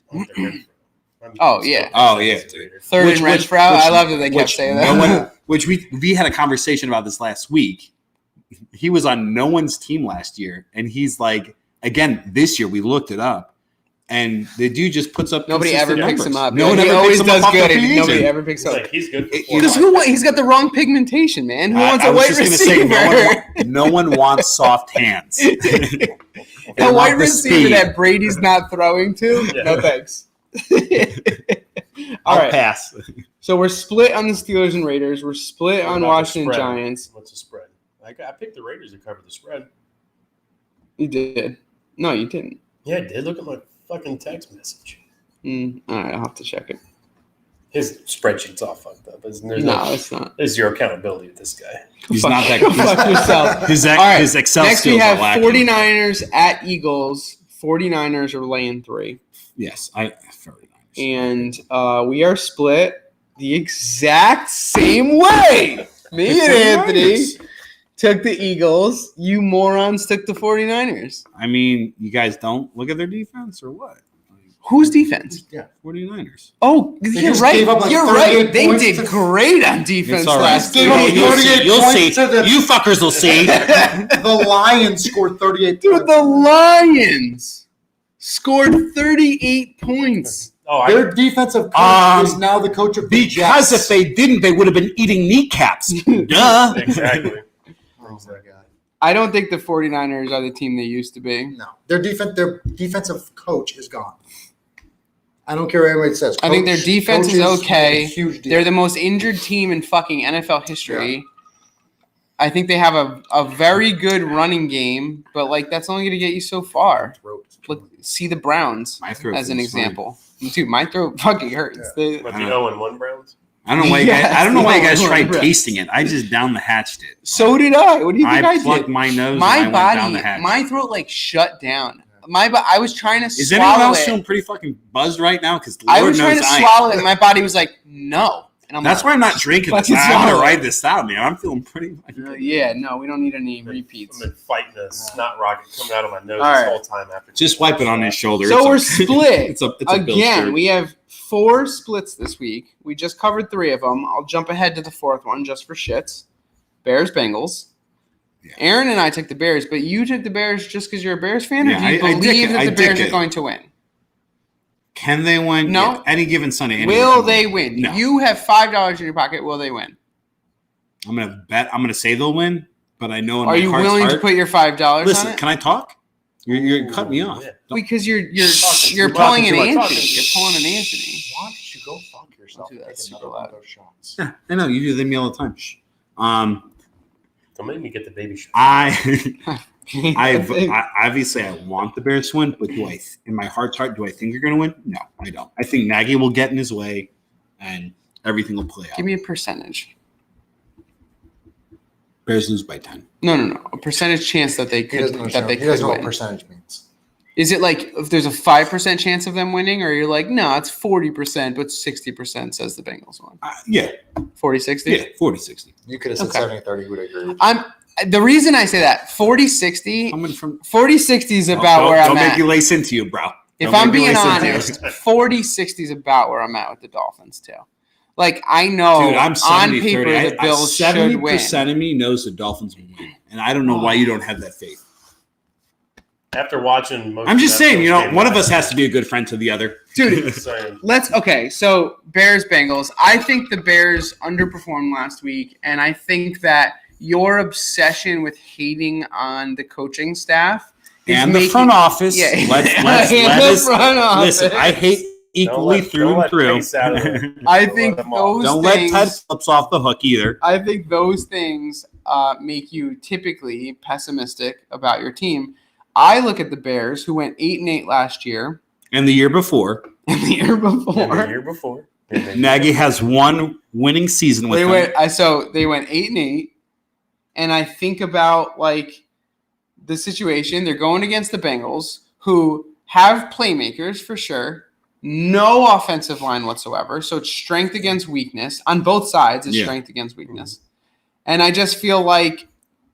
Oh, yeah. Oh, yeah, dude. Third Which- in which- Renfro. I which- love that they kept which saying no that. one- which we had a conversation about this last week. He was on no one's team last year, and he's like, again, this year we looked it up, and the dude just puts up. Nobody ever consistent picks him numbers. up. No one he ever always picks him does up off good, the and page. nobody ever picks He's up. like, he's good for Because he's got the wrong pigmentation, man. Who wants I a was white just gonna receiver? say, no one wants soft hands. A They white want the receiver speed. that Brady's not throwing to? Yeah. No thanks. All I'll right. pass. So we're split on the Steelers and Raiders. We're split What on about the Washington spread? Giants. What's the spread? I picked the Raiders to cover the spread. You did. No, you didn't. Yeah, I did. Look at my fucking text message. All right, I'll have to check it. His spreadsheet's all fucked up. There's No, it's not. there's zero accountability with this guy. He's Fuck- not that. Fuck yourself. His All right, his Excel Next we skills have are lacking. 49ers at Eagles. 49ers are laying 3. Yes, 49ers. And we are split the exact same way. Me The and Anthony 49ers. took the Eagles. You morons took the 49ers. I mean, you guys don't look at their defense or what? Whose defense? 49ers. Oh, you're just right. gave up, like, You're 38 right. They points did to- great on defense It's all right. last Gave up week. You'll see. 38 You'll points see. to the- You fuckers will see. The Lions scored 38 Dude, points. the Lions scored 38 points. Oh, Their defensive coach Um, is now the coach of the Because Jets. if they didn't, they would have been eating kneecaps. Duh. exactly. Oh my god. I don't think the 49ers are the team they used to be. No, their defensive coach is gone. I don't care what anybody says. I think their Coach- defense is coaches okay. make a huge deal. They're the most injured team in fucking NFL history. I think they have a very good running game, but like that's only going to get you so far. Look, see the Browns My throat as an feels fine. example. Dude, my throat fucking hurts. But the 0-1 Browns. I don't know why. Yes, I don't know why you guys no, tried right. tasting it. I just down the hatched it. So did I. What do you think I plugged did? my nose. My and I went down body, the hatch. my throat like shut down. I was trying to Is anyone swallow else it. feeling pretty fucking buzzed right now? Because I Lord was trying to knows I am. swallow it, and my body was like, no. And I'm That's like, why I'm not drinking this. Fucking I'm gonna swallow it. ride this out, man. I'm feeling pretty. yeah, no, we don't need any repeats. I've been fighting a snot rocket coming out of my nose All this right. whole time after. Just wipe it on his shoulder. So we're split. It's a Bills Again, shirt. we have 4 splits this week. We just covered 3 of them. I'll jump ahead to the 4th one just for shits. Bears, Bengals. Yeah. Aaron and I took the Bears, but you took the Bears just because you're a Bears fan, or Yeah, do you I believe dick it. that the I Bears dick are it. going to win? Can they win? No. Yeah, any given Sunday. anyone Will can they win? No. You have $5 in your pocket. Will they win? I'm gonna bet. I'm gonna say they'll win, but I know in Are my you heart's willing to heart- put your $5 Listen, on it? can I talk? You're cutting me off. Yeah. Don't- Because you're Talking you're too pulling much. an Talking too Anthony. much. You're pulling an Anthony. Why don't you go fuck yourself? Don't do that Take super another one loud. of those shots. Yeah, I know you do me all the time. Shh. Don't make me get the baby shot. I obviously I want the Bears to win, but do I, in my heart's heart, do I think they're going to win? No, I don't. I think Nagy will get in his way, and everything will play out. Give me a percentage. Bears lose by 10. No. A percentage chance that they He doesn't could understand. He could doesn't know what win. percentage means. Is it like if there's a 5% chance of them winning, or you're like, no, it's 40%, but 60% says the Bengals won? Yeah. 40-60? Yeah, 40-60. You could have said Okay. 70-30. Would agree. The reason I say that 40-60, Coming from 40-60 is about where I'm don't at. make me lace into you, bro. If Don't I'm make me being lace into you. honest, 40-60 is about where I'm at with the Dolphins too. Like I know Dude, I'm on 70-30. paper the Bills should 70% win. of me knows the Dolphins will win, and I don't know why you don't have that faith. After watching most I'm just of that saying, Bills game one of last us has year, to be a good friend to the other. Dude, just saying. So Bears Bengals. I think the Bears underperformed last week, and I think that your obsession with hating on the coaching staff is And the front office. Yeah. Let's And let the us front office. listen. I hate equally through and through. I think those Don't let things. Ted Phillips off the hook either. I think those things make you typically pessimistic about your team. I look at the Bears, who went 8-8 last year, And the year before, and the year before. Nagy has one winning season with They them. they went 8-8, and I think about like the situation. They're going against the Bengals, who have playmakers for sure, no offensive line whatsoever. So it's strength against weakness on both sides. It's strength against weakness, and I just feel like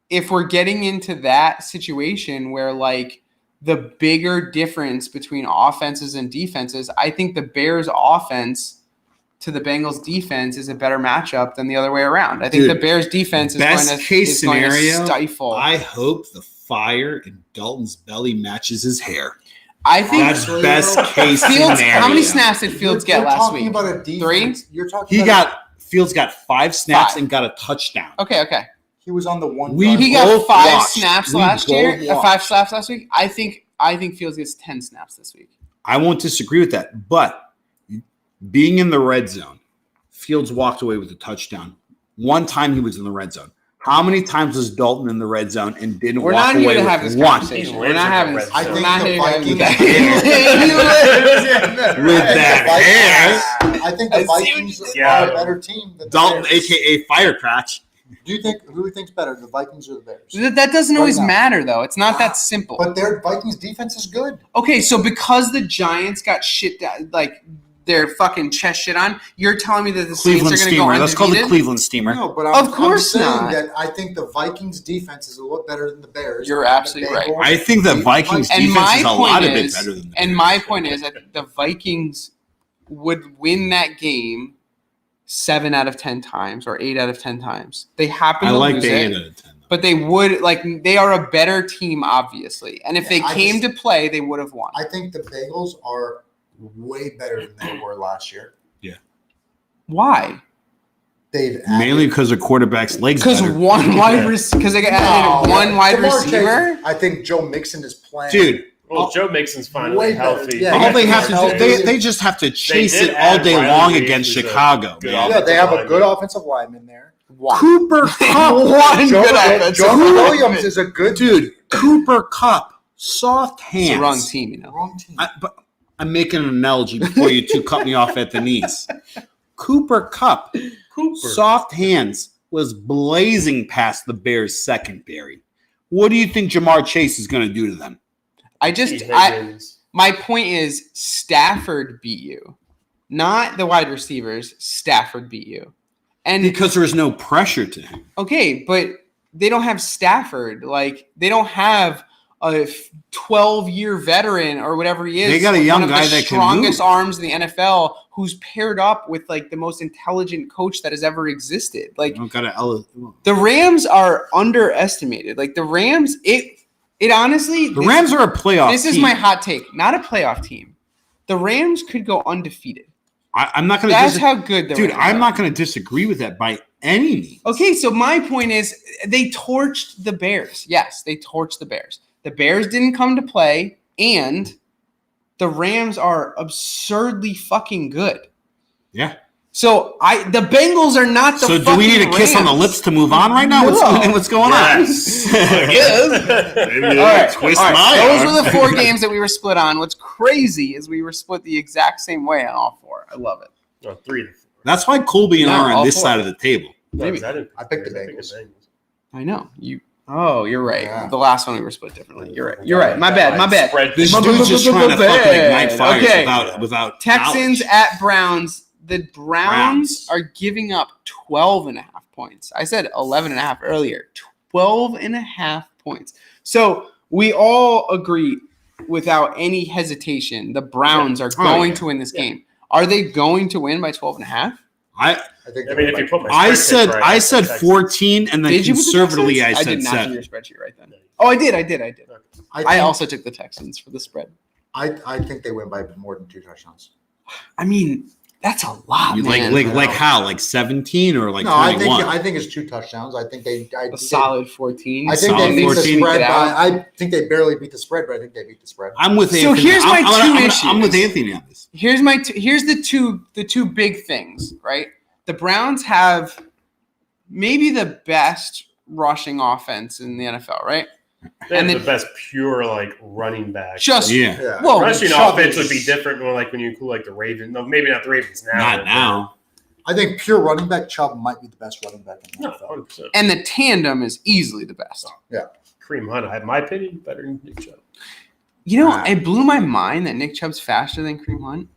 if we're getting into that situation where like the bigger difference between offenses and defenses, I think the Bears offense to the Bengals defense is a better matchup than the other way around. I think the Bears defense is going to stifle. I hope the fire in Dalton's belly matches his hair. I think That's best case Fields, scenario. how many snaps did Fields get last week? About a defense. 3? You're talking. Fields got 5 snaps 5. and got a touchdown. Okay. He was on the one. He got both 5 watched. snaps We last year. both 5 watched. snaps last week. I think Fields gets 10 snaps this week. I won't disagree with that, but being in the red zone, Fields walked away with a touchdown. One time he was in the red zone. How many times was Dalton in the red zone and didn't We're walk not away here to with have this one? conversation. We're not having this. I We're think not the here to have Vikings- that. With that hair. I think the Vikings Yeah. are a better team than the Dalton, Bears. a.k.a. Firecrotch. Do you think who thinks better, the Vikings or the Bears? That doesn't always Right now. matter, though. It's not that simple. But their Vikings defense is good. Okay, so because the Giants got shit down, like their fucking chest shit on, you're telling me that the Cleveland Saints are going to go Steamer. Let's call it the undefeated? Cleveland Steamer. No, but Of course I'm saying not. that I think the Vikings defense is a lot better than the Bears. You're absolutely right. I think the Vikings And defense my is a point lot of bit is, better than the and Bears. my point is that the Vikings would win that game 7 out of 10 times or 8 out of 10 times. They happen I to like lose the it, 8 out of 10. but they would they are a better team, obviously. And if Yeah, they I came just- to play, they would have won. I think the Bengals are way better than they were last year. Why? They've Mainly because the quarterback's legs Because better. because they added one wide Jamar receiver. Chase, I think Joe Mixon is playing. Dude, Well, Joe Mixon's finally Way better. healthy. Yeah, all they have to healthy. do, they just have to chase did it all add day Riley long Reed, against who's a Chicago. good man. yeah, they have a offensive good lineman. offensive lineman there. Cooper Cup. One Joe, good offensive Joe lineman. Williams is a good Dude, Cooper Cup. Soft It's hands. the wrong team, you know. Wrong team. But I'm making an analogy before you two cut me off at the knees. Cooper Cup, soft hands, was blazing past the Bears' secondary. What do you think Jamar Chase is going to do to them? My point is Stafford beat you, not the wide receivers. Stafford beat you, and Because there was no pressure to him. okay, but they don't have Stafford. Like they don't have a 12-year veteran or whatever he is. They got a young one of guy the that can strongest move. arms in the NFL, who's paired up with like the most intelligent coach that has ever existed. Like the Rams are underestimated. Like the Rams, it honestly, The Rams are a playoff This is team. my hot take. Not a playoff team. The Rams could go undefeated. I'm not going to That's how good the Dude, Rams I'm are. not going to disagree with that by any means. Okay, so my point is they torched the Bears. Yes, they torched the Bears. The Bears didn't come to play, and the Rams are absurdly fucking good. Yeah. So the Bengals are not the So fucking do we need a kiss on the Rams. lips to move on right now? No. What's going Yes. on? All right, Twist all right. my Those arm. were the 4 games that we were split on. What's crazy is we were split the exact same way on all 4. I love it. No, 3 to 4. That's why Colby and No, I are on all this 4. side of the table. No, Maybe. I didn't I picked the Bears. Bengals. I know you. Oh, you're right. Yeah. The last one we were split differently. You're right. You're right. My bad. This dude's just trying to fucking ignite fires without Texans knowledge. at Browns. The Browns are giving up 12.5 points. I said 11.5 earlier. 12.5 points. So we all agree without any hesitation the Browns are going to win this game. Are they going to win by 12.5? I mean, if you put my I spreadsheet right, I said 14, and then Did you put the conservatively I Texans? said did not do 7. your spreadsheet right then. Oh, I did. I I also took the Texans for the spread. think they win by more than 2 touchdowns. I mean, that's a lot, man. Like how? Like 17 or like No, 21? I think it's 2 touchdowns. I think A solid 14. I think solid they beat the 14. spread. I think they barely beat the spread, but I think they beat the spread. I'm with So Anthony. here's my two issues. I'm with Anthony on this. Here's the two big things, right? The Browns have maybe the best rushing offense in the NFL, right? They And have the- the best pure running back. Just Yeah. whoa, rushing Chubb offense would is- be different when when you include the Ravens. No, maybe not the Ravens now. Not but- now. I think pure running back Chubb might be the best running back in the No, NFL. 100%. And the tandem is easily the best. Kareem Hunt, I have my opinion, better than Nick Chubb. You know, Wow. it blew my mind that Nick Chubb's faster than Kareem Hunt.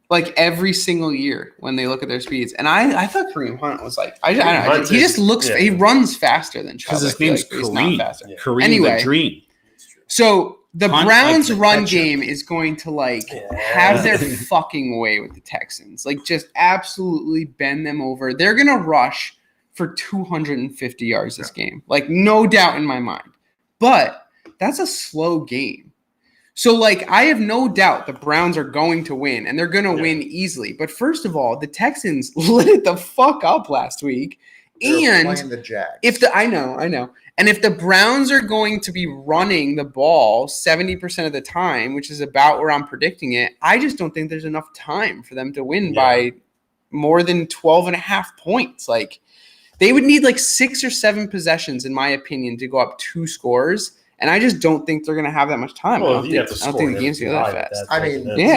Like every single year when they look at their speeds. And I thought Kareem Hunt was like, I don't know, Hunt he is- just looks, yeah. he runs faster than Chubb. Because his I feel name's like, but he's not Kareem. faster. Yeah. Kareem Anyway. the Dream. So the Hunt Browns like the run ketchup. game is going to Yeah. have their fucking way with the Texans. Like just absolutely bend them over. They're going to rush for 250 yards this game. Like no doubt in my mind. But that's a slow game. So I have no doubt the Browns are going to win and they're going to win easily. But first of all, the Texans lit it the fuck up last week. They're And playing the Jags. I know. And if the Browns are going to be running the ball 70% of the time, which is about where I'm predicting it, I just don't think there's enough time for them to win by more than 12.5 points. They would need 6 or 7 possessions, in my opinion, to go up 2 scores. And I just don't think they're going to have that much time. Well, I you have to don't think score the game's going to go that fast. I mean, Yeah.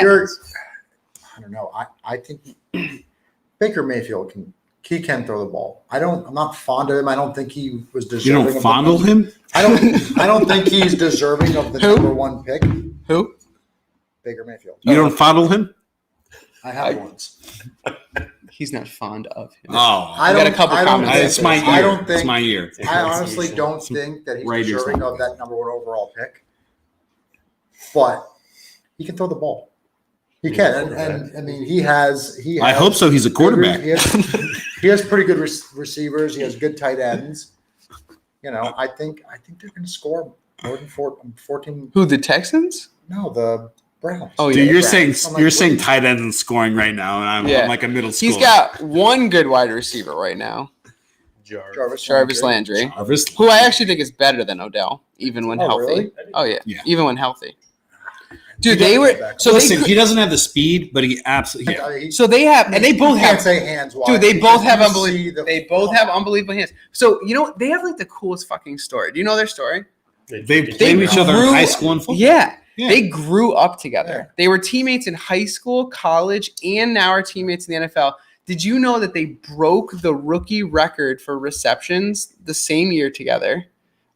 I don't know. I think Baker Mayfield can throw the ball. I'm not fond of him. I don't think he was You deserving. don't fondle him? I don't think he's deserving of the Who? number 1 pick. Who? Baker Mayfield. You don't fondle him? I have once. He's not fond of him. Oh. I got a don't. couple I don't comments. think- It's my year. I don't It's think. my year. I honestly don't think that he's Right here, deserving son. of that number 1 overall pick. But he can throw the ball. He He's can, a and quarterback. I mean, he has. I hope so. He's a quarterback. He has pretty good receivers. He has good tight ends. I think they're going to score more than 14. Who, the Texans? No, the Browns. Oh, Dude, yeah, you're the saying Browns. I'm like, you're what saying do you- tight ends and scoring right now, and I'm like a middle schooler. He's got one good wide receiver right now, Jarvis Landry, Jarvis. who I actually think is better than Odell, even when Oh, healthy. really? Oh yeah, Yeah. even when healthy. Dude, He they got were that back. so Listen, they he doesn't have the speed, but he absolutely. Yeah. they have and they both you can't have say hands wide. dude they because both have you unbelievable see the- they both have unbelievable hands. So they have the coolest fucking story. Do you know their story? They played each other in grew- high school and football. Yeah. Yeah. They grew up together. Yeah. They were teammates in high school, college, and now are teammates in the NFL. Did you know that they broke the rookie record for receptions the same year together?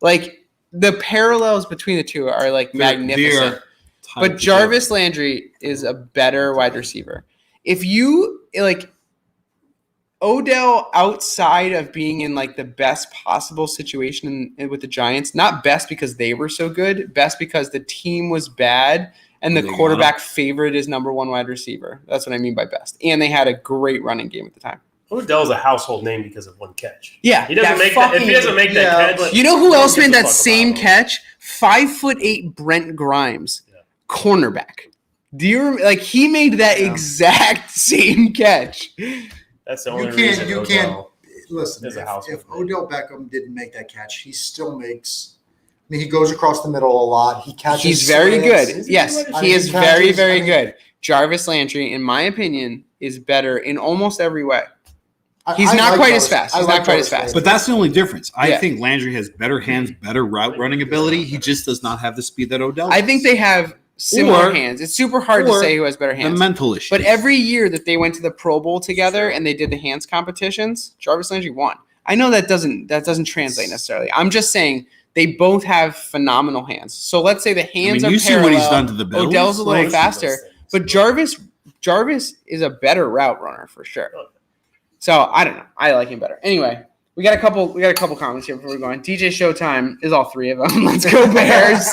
The parallels between the two are magnificent. But Jarvis Landry is a better wide receiver. If you Odell, outside of being in the best possible situation with the Giants, not best because they were so good, best because the team was bad and the They got quarterback favored his number 1 wide receiver. That's what I mean by best. And they had a great running game at the time. Odell's a household name because of one catch. Yeah, He doesn't make fucking, if he doesn't make that catch. but- You know who no one else gives made a that fuck same about him. catch? 5'8" Brent Grimes, Yeah. cornerback. Do you remember? He made that Yeah. exact same catch. That's the You only can't. reason You Odell can't. Listen, is a household if name. Odell Beckham didn't make that catch, he still makes. I mean, he goes across the middle a lot. He catches. He's very slants. good. Yes, I he mean, is he very, catches- very I mean- good. Jarvis Landry, in my opinion, is better in almost every way. He's not quite as fast. He's not quite as fast. But that's the only difference. I Yeah. think Landry has better hands, better route running ability. He just does not have the speed that Odell does. I think they have similar Or- hands. It's super hard to or say who has better the hands. mental issue. But every year that they went to the Pro Bowl together and they did the hands competitions, Jarvis Landry won. I know that doesn't translate necessarily. I'm just saying they both have phenomenal hands. So let's say the hands are you see parallel. what he's done to the Bills. Odell's a little Like, faster, those things. but Jarvis is a better route runner for sure. So I don't know. I like him better. Anyway, we got a couple comments here before we go on. DJ Showtime is all three of them. Let's go Bears.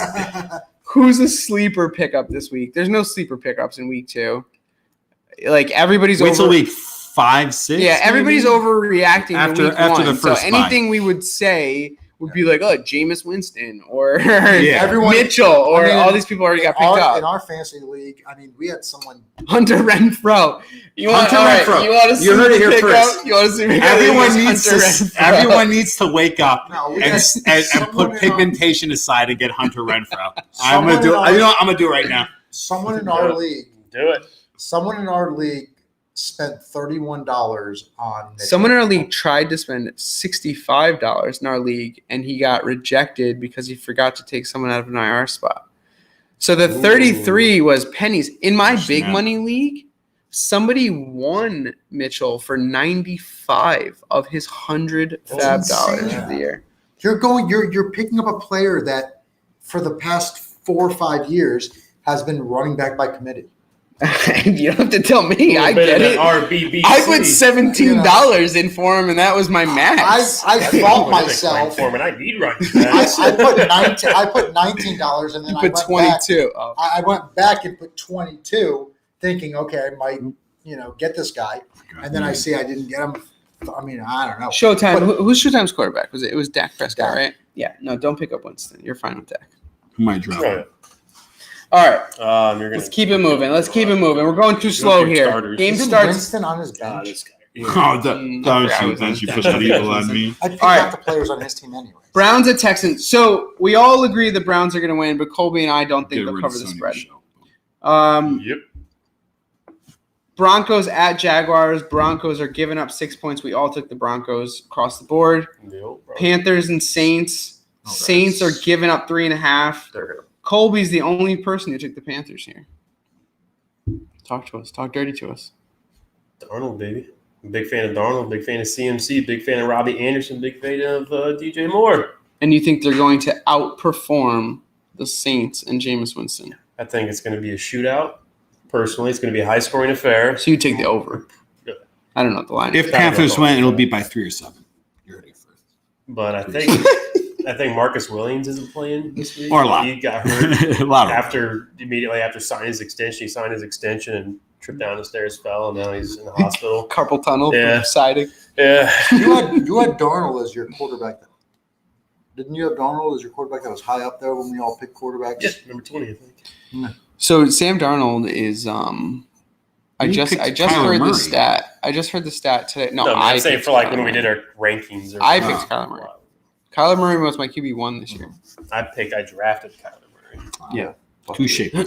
Who's a sleeper pickup this week? There's no sleeper pickups in week 2. Like everybody's Wait till week 5, 6. Yeah, everybody's maybe? overreacting After- to week after 1. the first so anything we would say would be like, oh, Jameis Winston or Everyone- Mitchell or I mean, all these people already got picked up. In our fantasy league, I mean, we had someone. Hunter Renfro. You want Renfro. You want to see You heard it here pick first. up? You want to see Everyone needs to wake up No, we and had someone put in pigmentation aside and get Hunter Renfro. I'm Someone gonna do in it. our- You know what? I'm gonna do it right now. Someone in our league. Do it. Someone in our league spent $31 on. Mitchell. Someone in our league tried to spend $65 in our league, and he got rejected because he forgot to take someone out of an IR spot. So the 33 was pennies. In my big Snap. money league, somebody won Mitchell for 95 of his $100 fab dollars insane. of the year. You're picking up a player that for the past 4 or 5 years has been running back by committee. You don't have to tell me. I get it. RBBC. I put $17 in for him, and that was my max. I thought myself. For him, and I need running I put $19, and then You I put went 22. back. I went back and put 22, thinking, okay, I might, get this guy, and then I see I didn't get him. I mean, I don't know. Showtime. But- Who's Showtime's quarterback? It was Dak Prescott, Dak. right? Yeah. No, don't pick up Winston. You're fine with Dak. Who might drop? Right. All right. You're gonna Let's keep it moving. We're going too Go slow through here. starters. Game Isn't starts. Winston on his Ah, bench? this guy. Oh, Then you put that evil on me. I picked All right. out the players on his team anyway. Browns at Texans. So we all agree the Browns are going to win, but Colby and I don't think they'll cover the spread. Yep. Broncos at Jaguars. Broncos are giving up 6 points. We all took the Broncos across the board. Yep, bro. Panthers and Saints. Oh, Saints are giving up 3.5. They're Colby's the only person who took the Panthers here. Talk to us. Talk dirty to us. Darnold, baby. Big fan of Darnold. Big fan of CMC. Big fan of Robbie Anderson. Big fan of DJ Moore. And you think they're going to outperform the Saints and Jameis Winston? I think it's going to be a shootout. Personally, it's going to be a high-scoring affair. So you take the over. Good. I don't know what the line is. If Panthers win, it'll be by 3 or 7. You heard it first. But I think Marcus Williams isn't playing this week. Or a lot. He got hurt A lot of immediately after signing his extension. He signed his extension and tripped down the stairs, fell, and now he's in the hospital. Carpal tunnel Yeah. from siding. Yeah. you had Darnold as your quarterback. Didn't you have Darnold as your quarterback that was high up there when we all picked quarterbacks? Yeah, number 20, I think. So Sam Darnold is I You just picked heard Kyler the Murray. stat. I just heard the stat today. No, No, I'm saying picked for like Kyler when we Murray. did our rankings. Or I picked Kyler Murray. Kyler Murray was my QB1 this year. I drafted Kyler Murray. Yeah. Touche. Yeah,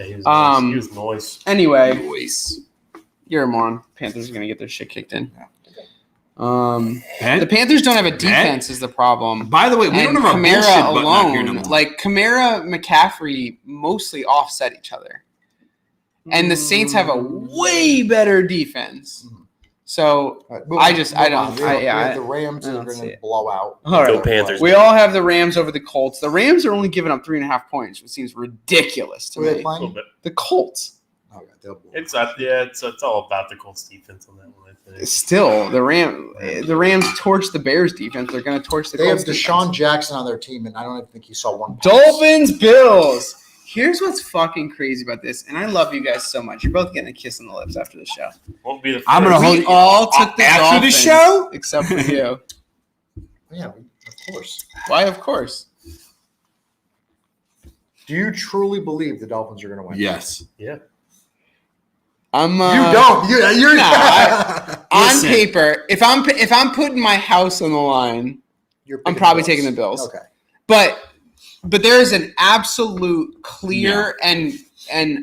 he was Um, he was noise. Anyway, Voice. you're a moron. Panthers are gonna get their shit kicked in. Ben? The Panthers don't have a defense is the problem. By the way, we And don't have a bullshit Kamara button out here no alone, more. like Kamara, McCaffrey mostly offset each other. And the Saints have a way better defense. So All right, I don't- We have I the Rams I are don't going see to it. blow out. all right. Go Panthers. We all have the Rams over the Colts. The Rams are only giving up 3.5 points, which seems ridiculous to Who are they me. A little playing? bit. The Colts. Okay, they'll blow It's it's all about the Colts defense on that one. I think. Still, the Rams torch the Bears defense. They're going to torch the They have Colts Deshaun defense. Jackson on their team, and I don't even think he saw one. pass. Dolphins, Bills. Here's what's fucking crazy about this, and I love you guys so much. You're both getting a kiss on the lips after the show. Won't be the first. I'm gonna hold We you- all took the after the Dolphins, show? except for you. Yeah, of course. Why? Of course. Do you truly believe the Dolphins are going to win? Yes. Yeah. I'm. You don't. You're Nah, on Listen. paper, if I'm putting my house on the line, You're I'm picking probably Bills. taking the Bills. Okay. But there is an absolute clear and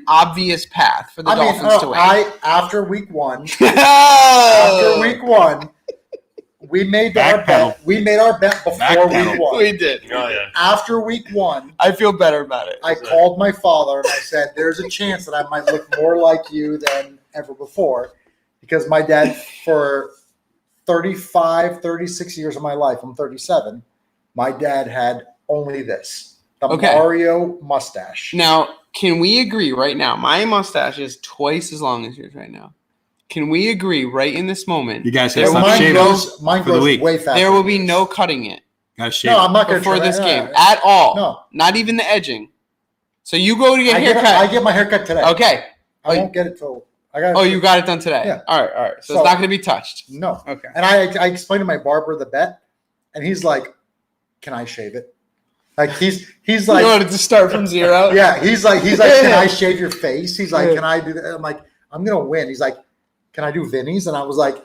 obvious path for the Dolphins to win. After week one, after week one, we made our Backpedal. bet. We made our bet before Backpedal. week one. We did. Oh yeah. After week one, I feel better about it. I called my father and I said, "There's a chance that I might look more like you than ever before," because my dad for 35, 36 years of my life, I'm 37, my dad had only this. The Mario mustache. Now, can we agree right now? My mustache is twice as long as yours right now. Can we agree right in this moment? You guys there have will some be shaving mine for the grows week. way faster. There will be than no yours. cutting it Guys, shave No, I'm not going to before this game at all. No. Not even the edging. So you go to get a haircut. I get my haircut today. Okay. I won't get it till I got. Oh, you got it done today. Yeah. All right. So it's not going to be touched. No. Okay. And I explained to my barber the bet, and he's like, "Can I shave it?" Like he's like, you wanted to start from zero. yeah. He's like, "Can I shave your face?" He's like, "Can I do that?" I'm like, "I'm gonna win." He's like, "Can I do Vinny's?" And I was like,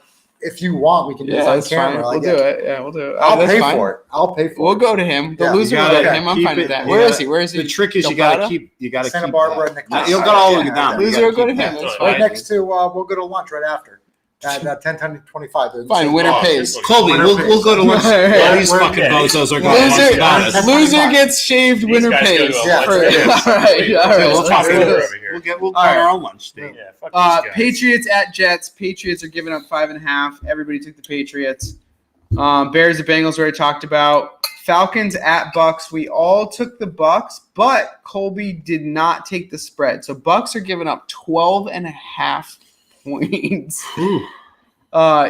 "If you want, we can do this on that's camera." fine. Like, We'll do it. Yeah, we'll do it. I'll That's pay fine. for it. I'll pay for We'll it. go to him. The Yeah. loser You will gotta go to him. I'm keep fine with it- that. you Where is gotta- he? Where is he? The trick is you Delgado? got to keep. You got to Santa keep. Barbara and Nicholas. You'll got all of Yeah, it down. Loser You will gotta go to keep him. that. That's right fine. next to we'll go to lunch right after at 10:25. Fine. Winner Oh, pays. Colby, we'll go to lunch. Yeah. All these fucking Yeah. bozos are going to lunch without us. Loser gets shaved. These Winner guys go to pays. a Yeah. lunch For- together. all right. All right. We'll let's talk do about over this. here. We'll go All on right. our own lunch date. Yeah, fuck these guys. Patriots at Jets. Patriots are giving up 5.5. Everybody took the Patriots. Bears and Bengals already talked about. Falcons at Bucks. We all took the Bucks, but Colby did not take the spread. So Bucks are giving up 12.5 points.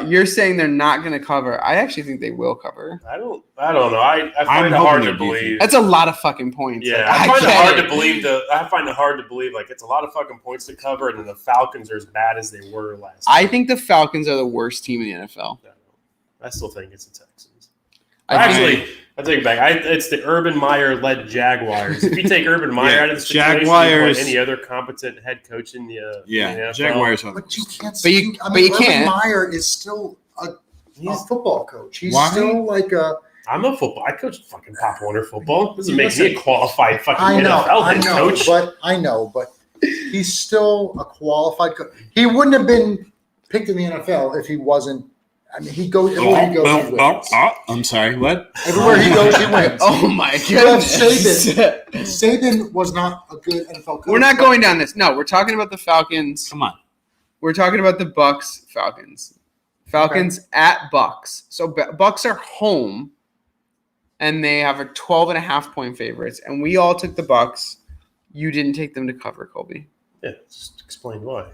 You're saying they're not going to cover. I actually think they will cover. I don't know. I I'm find it hoping hard to they're believe. decent. That's a lot of fucking points. Yeah, Like, I find it get hard to believe. I find it hard to believe. Like it's a lot of fucking points to cover, and then the Falcons are as bad as they were last. I think the Falcons are the worst team in the NFL. I still think it's the Texans. I think- Actually, I take it back. It's the Urban Meyer led Jaguars. If you take Urban Meyer Yeah, out of the situation, Jaguars- you put any other competent head coach in the in the NFL. Jaguars. But you can't. But you- I but mean, you Urban can't. Meyer is still a football coach. He's Why? still like a. I'm a football. I coach fucking Pop Warner football. Doesn't make me a qualified fucking I know, NFL I head know, coach. but he's still a qualified coach. He wouldn't have been picked in the NFL if he wasn't. I mean, he goes everywhere he goes. He wins. I'm sorry. What? Everywhere he goes, he wins. Oh my You have goodness. Saban was not a good NFL coach. We're not going down this. No, we're talking about the Falcons. Come on. We're talking about the Bucks. Falcons at Bucks. So Bucks are home, and they have a 12.5 point favorites. And we all took the Bucks. You didn't take them to cover, Colby. Yeah, just explain why.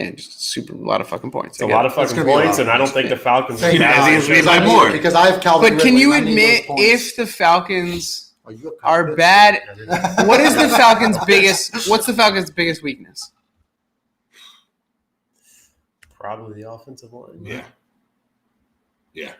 And just a lot of fucking points. It's a lot of It's fucking gonna be a points, lot and of I don't points. think the Falcons. Thank Yeah, God. I think it's gonna be more. Because I have Calvin. But can Ridley. you I need admit those points. if the Falcons Oh, you have are confidence? bad? What is the Falcons' biggest? What's the Falcons' biggest weakness? Probably the offensive line. Yeah. Yeah.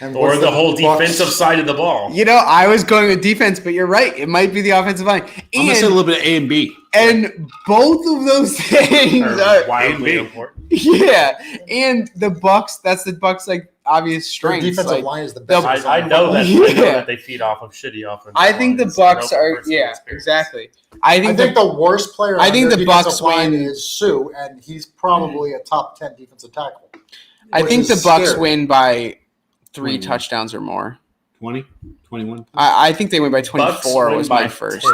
And Or what's the whole Bucks- defensive side of the ball. You know, I was going with defense, but you're right. It might be the offensive line. I'm gonna say a little bit of A and B. And both of those things Are are, wildly A&B. important. yeah. And the Bucks, that's the Bucks' like obvious Their strength. defensive Like, line is the they'll- best. I know that. I Yeah. know that they feed off of shitty offensive. I think the lines. Bucks I know from are personal yeah, experience. exactly. I think the worst player. I on think their the Bucks defensive line win- is Sue, and he's probably a top 10 defensive tackle. I which think is the Bucks scary. win by 3 Mhm. touchdowns or more. 20, 21. I think they win by Bucks 24 win was by my first. 10.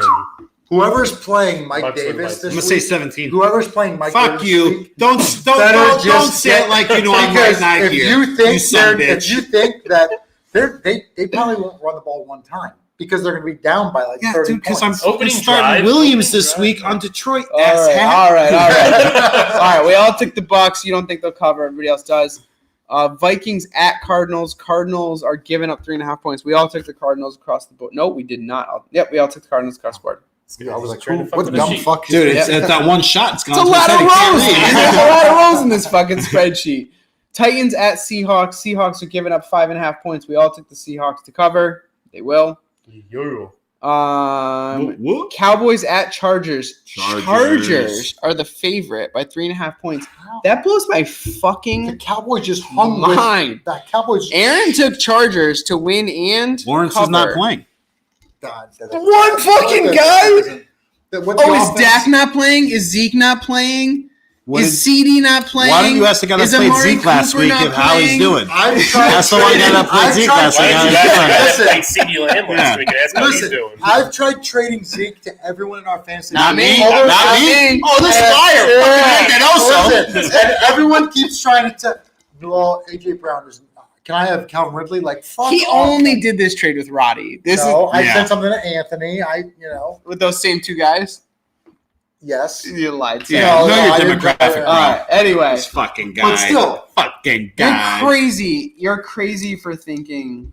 Whoever's playing Mike Bucks win Davis by this I'm gonna week, say 17. whoever's playing Mike Fuck Davis you! this week, Don't better don't just say get- it like you know I'm because right if here. you think son of a if bitch. you think that they probably won't run the ball one time because they're going to be down by like Yeah, 30 dude, because points. I'm Opening starting drive, Williams opening this drive. week on Detroit. All Ass right, hat. all right. All right, we all took the Bucks. You don't think they'll cover. Everybody else does. Vikings at Cardinals. Cardinals are giving up 3.5 points. We all took the Cardinals across the board. No, we did not. Yep, we all took the Cardinals across the board. I was like, Trying to who, fuck what with the dumb sheet. fuck? Dude, is it's that? at that one shot. It's It's gone a to his lot of head. He can't rows. leave. There's a lot of rows in this fucking spreadsheet. Titans at Seahawks. Seahawks are giving up 5.5 points. We all took the Seahawks to cover. They will. Yo. Whoop. Cowboys at Chargers. Chargers. Chargers are the favorite by 3.5 points. That blows my The fucking Cowboys just hung with mind. that. Cowboys. Aaron took Chargers to win and Lawrence cover. is not playing. God, One fucking guy? What's the Oh, is offense? Dak not playing? Is Zeke not playing? What is is- CD not playing? Why don't you ask the guy that Is played Amari Zeke last Cooper week not if how he's playing? doing? I've tried That's the one guy that played I've Zeke tried last Why week. did you How guys he's doing. guys play CD Lamb last Yeah. week and ask how he's Listen, doing? I've tried trading Zeke to everyone in our fantasy. Not me. All those- Not me. Oh, this And- fire! Yeah. Fucking Ed also. Listen, and everyone keeps trying to. Well, AJ Brown is. can I have Calvin Ridley? Like, fuck He off. only did this trade with Roddy. I Yeah. said something to Anthony. With those same two guys. Yes. You lied. Yeah, No, know no, your I didn't- demographic. All right. Anyway, This fucking guy. But still, fucking guy. you're crazy. You're crazy for thinking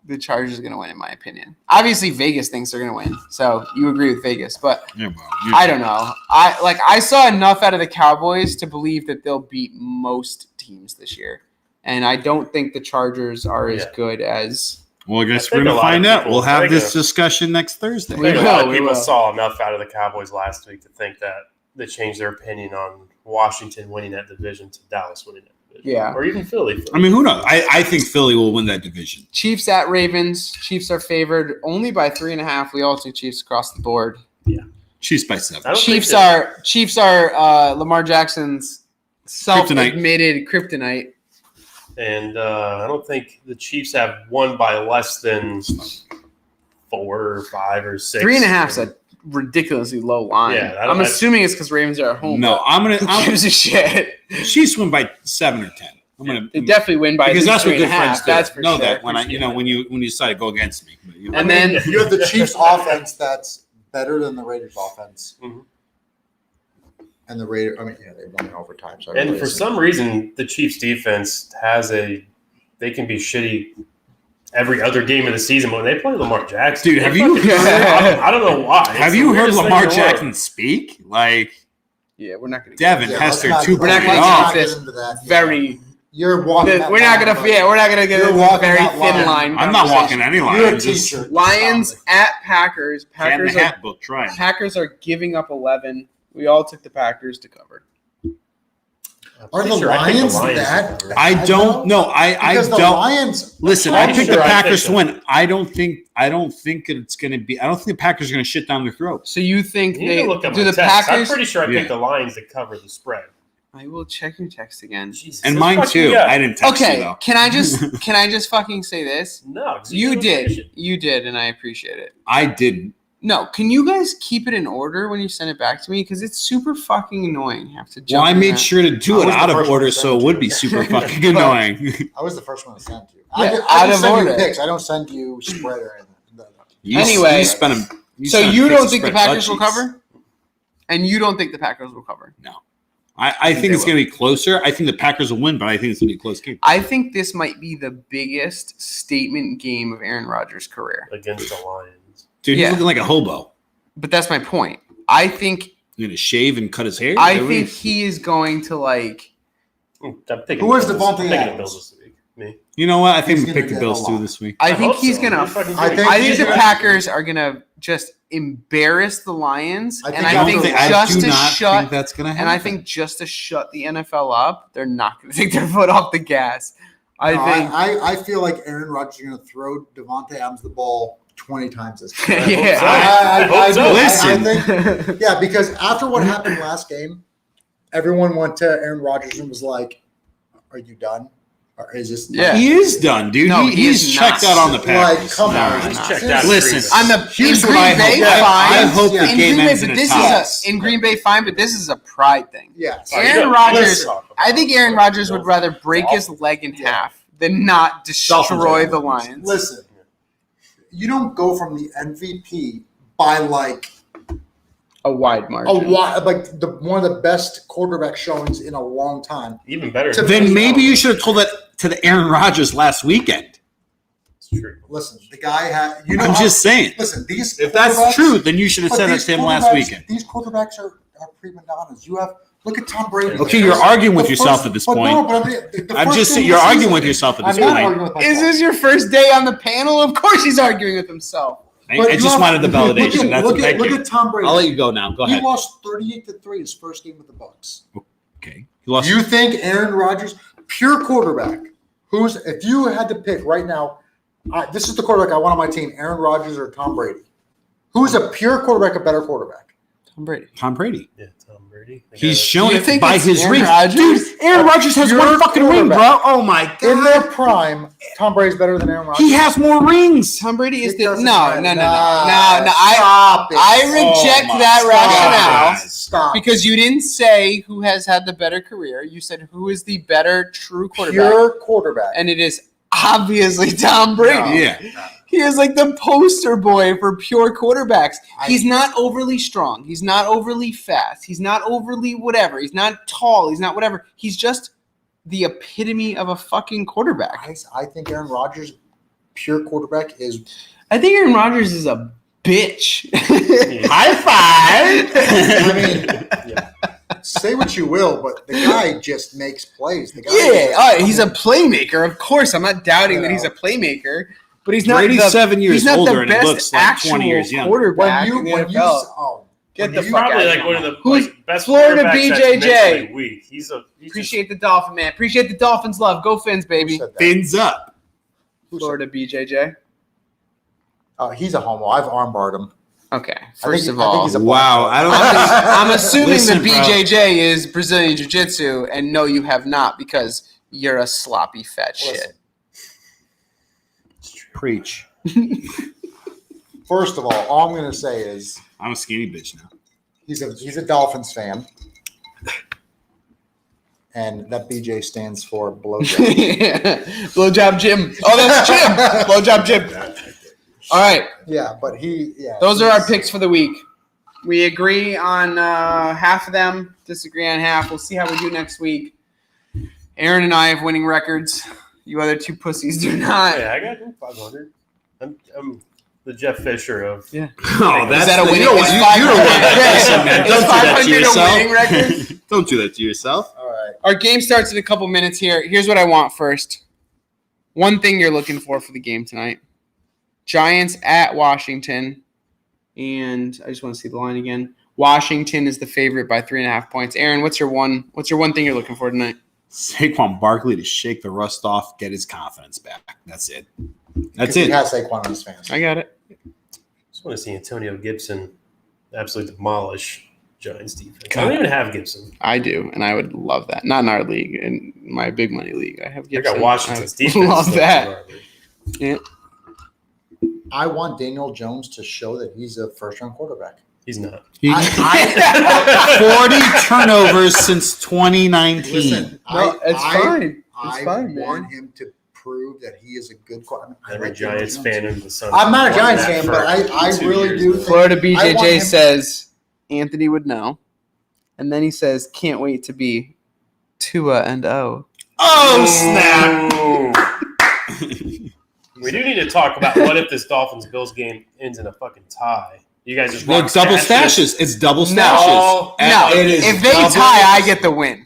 the Chargers are going to win, in my opinion. Obviously, Vegas thinks they're going to win, so you agree with Vegas. But Yeah, well, I don't know. I saw enough out of the Cowboys to believe that they'll beat most teams this year, and I don't think the Chargers are as good as. Well, I guess I we're think going to a lot of find out. people- We'll I have think this a- discussion next Thursday. I think a lot will, of we people will. saw enough out of the Cowboys last week to think that they changed their opinion on Washington winning that division to Dallas winning that division. Yeah. Or even Philly. I mean, who knows? I think Philly will win that division. Chiefs at Ravens. Chiefs are favored only by 3.5. We all took Chiefs across the board. Chiefs by 7. I don't Chiefs think are Lamar Jackson's self-admitted kryptonite. And I don't think the Chiefs have won by less than 4 or 5 or 6. 3.5 is a ridiculously low line. Yeah, I'm assuming it's because Ravens are at home. No, but who gives a shit? Chiefs win by 7 or 10. I'm gonna They definitely win by because that's what good 3.5. friends do. That's for know sure. that when when you decide to go against me. But you know. And then you have the Chiefs offense that's better than the Raiders offense. Mhm. And the Raiders, they won in overtime. So And for some reason, the Chiefs defense they can be shitty every other game of the season, but when they play Lamar Jackson, Dude, have they're you fucking- heard- I don't know why. have It's you the heard weirdest thing Lamar in the world. Jackson speak? Like yeah, we're not going to Devin let's Hester not- 2.0. We're not let's gonna not get get into that. very. You're walking. We're not going to. Yeah, we're not going to get You're a walking very that thin line. line. I'm not walking conversation. any line. You're a I'm just teacher. Lions Stop at Packers. hand Packers the are hat book trying. Packers are giving up 11. We all took the Packers to cover. I'm Are pretty the sure I picked Lions the Lions that? to cover. I don't know. I Because the don't Lions. listen. I'm I picked sure the I Packers to picked win. I don't think it's going to be. I don't think the Packers are going to shit down their throats. So you think You need to look up do my the text. I'm Packers? pretty sure I Yeah. picked the Lions to cover the spread. I will check your text again. Jesus, And that's mine fucking too. good. I didn't text you Okay, though. can I just fucking say this? No, 'cause You don't did. finish it. You did, and I appreciate it. I didn't. No, can you guys keep it in order when you send it back to me? Because it's super fucking annoying. You have to jump. Well, I in made that. sure to I do it was the out of first one order, to so send it it would to be you. super fucking annoying. I was the first one to send you. Yeah, I out just of send you order. picks. I don't send you spread or anything. Anyway, So you don't think the Packers will cover? And you don't think the Packers will cover? I think it's going to be closer. I think the Packers will win, but I think it's going to be a close game. I think this might be the biggest statement game of Aaron Rodgers' career. Against the Lions. Dude, he's Yeah. looking like a hobo. But that's my point. I think He's going to shave and cut his hair. I think he is going to like. I'm picking Who is the Devontae Bills. I'm picking the Adams? Bills this week. Me. You know what? I think He's we gonna picked the get Bills a too lot. this week. I think hope he's so. gonna. You're fucking I doing think it. I think he's the gonna- Packers are gonna just embarrass the Lions, I and think I I think don't I just do to not shut think that's going to happen. and I think just to shut the NFL up, they're not going to take their foot off the gas. I think. I feel like Aaron Rodgers is going to throw Devontae Adams the ball 20 times this game. Yeah. I hope so. Listen. I think, yeah, because after what happened last game, everyone went to Aaron Rodgers and was like, "Are you done? Or is this?" Yeah. He is done, dude. No, he's he's checked not. out on the Packers. Like, come No, on, he's checked out. Listen, on the Here's in what Green I Bay, hope. fine. I hope the in game Green Bay, ends in but a this tie. is in Green Bay, fine. But this is a pride thing. Yes. Aaron Rodgers. Listen. I think Aaron Rodgers would rather break his leg in half than not destroy the Lions. Listen, you don't go from the MVP by like A wide a margin. lot, one of the best quarterback showings in a long time. Even better. To Then maybe you should have told that to the Aaron Rodgers last weekend. It's true. Listen, the guy had. You know, I'm just saying. listen. These If that's quarterbacks- true, then you should have but said that these to him last quarterbacks- weekend. These quarterbacks are prima donnas. You have look at Tom Brady. Okay, you're arguing with The yourself first- at this but point. no, but I mean, the I'm first just game saying of you're the arguing season- with yourself at this I'm not point. arguing with Is myself. this your first day on the panel? Of course he's arguing with himself. I But just look- wanted the validation. Look That's at, what thank look you. at Tom Brady. I'll let you go now. Go He ahead. lost 38-3 his first game with the Bucks. Okay. He lost. You think Aaron Rodgers, pure quarterback, who's if you had to pick right now, this is the quarterback I want on my team: Aaron Rodgers or Tom Brady? Who's a pure quarterback, a better quarterback? Tom Brady. Tom Brady. Yeah, Tom Brady. Brady. He's shown Do you it think by it's his Aaron rings. Rodgers? Dude, Aaron Rodgers has Pure one fucking ring, bro. quarterback. Oh my In their god. prime, Tom Brady's better than Aaron Rodgers. He has more rings. Tom Brady is It the doesn't no. matter. Stop it. I reject Oh my that rationale. God. Stop. Because you didn't say who has had the better career. You said who is the better true quarterback. Pure quarterback. And it is obviously Tom Brady. No. Yeah. He is like the poster boy for pure quarterbacks. I- He's not overly strong. He's not overly fast. He's not overly whatever. He's not tall. He's not whatever. He's just the epitome of a fucking quarterback. I think Aaron Rodgers, pure quarterback, is. I think Aaron Rodgers is a bitch. High five. I mean, say what you will, but the guy just makes plays. The guy He's a playmaker. Of course, I'm not doubting that he's a playmaker, but he's not Brady's the, 7 years he's not older the and he best looks like actual 20 years younger. quarterback in the NFL. Get the He's fuck probably out like one of the Who's best Florida quarterbacks that's BJJ? mentally weak. He's Appreciate the Dolphin, man. Appreciate the Dolphins' love. Go Fins, baby. Fins up. Florida BJJ. He's a homo. I've armbarred him. Okay, I first think of all, he's a Wow. I don't I'm assuming Listen, the bro. BJJ is Brazilian Jiu-Jitsu, and no, you have not because you're a sloppy fat shit. preach. First of all I'm going to say is I'm a skinny bitch now. he's a Dolphins fan, and that BJ stands for blowjob. Blowjob Jim. Oh, that's Jim. Blowjob Jim. All right. Yeah, but Those are our picks for the week. We agree on half of them, disagree on half. We'll see how we do next week. Aaron and I have winning records. You other two pussies do not. Yeah, I got 500. I'm the Jeff Fisher of. Yeah. Oh, Is that a winning? You Is don't want that. Yeah. Don't Is do that to 500 a yourself. winning record? Don't do that to yourself. All right. Our game starts in a couple minutes here. Here's what I want first. One thing you're looking for the game tonight. Giants at Washington. And I just want to see the line again. Washington is the favorite by 3.5 points. Aaron, what's your one thing you're looking for tonight? Saquon Barkley to shake the rust off, get his confidence back. That's it. That's He it. has Saquon on his fans. I got it. Just want to see Antonio Gibson absolutely demolish Giants defense. I don't even have Gibson. I do, and I would love that. Not in our league, in my big money league. I have I Gibson. got Washington's I defense. love that. Yeah. I want Daniel Jones to show that he's a first-round quarterback. He's not. 40 turnovers since 2019. Listen, It's fine. It's I fine, want man. him to prove that he is a good quarterback. I'm a Giants fan and the Suns. I'm not a won Giants that fan, for but I 2 really years do now. think- Florida I want BJJ him- says Anthony would know, and then he says can't wait to be Tua and O. Oh, snap. Ooh. We do need to talk about what if this Dolphins-Bills game ends in a fucking tie. You guys just Well, rock double stashes? stashes. It's double stashes. No, It is if they double- tie, I get the win.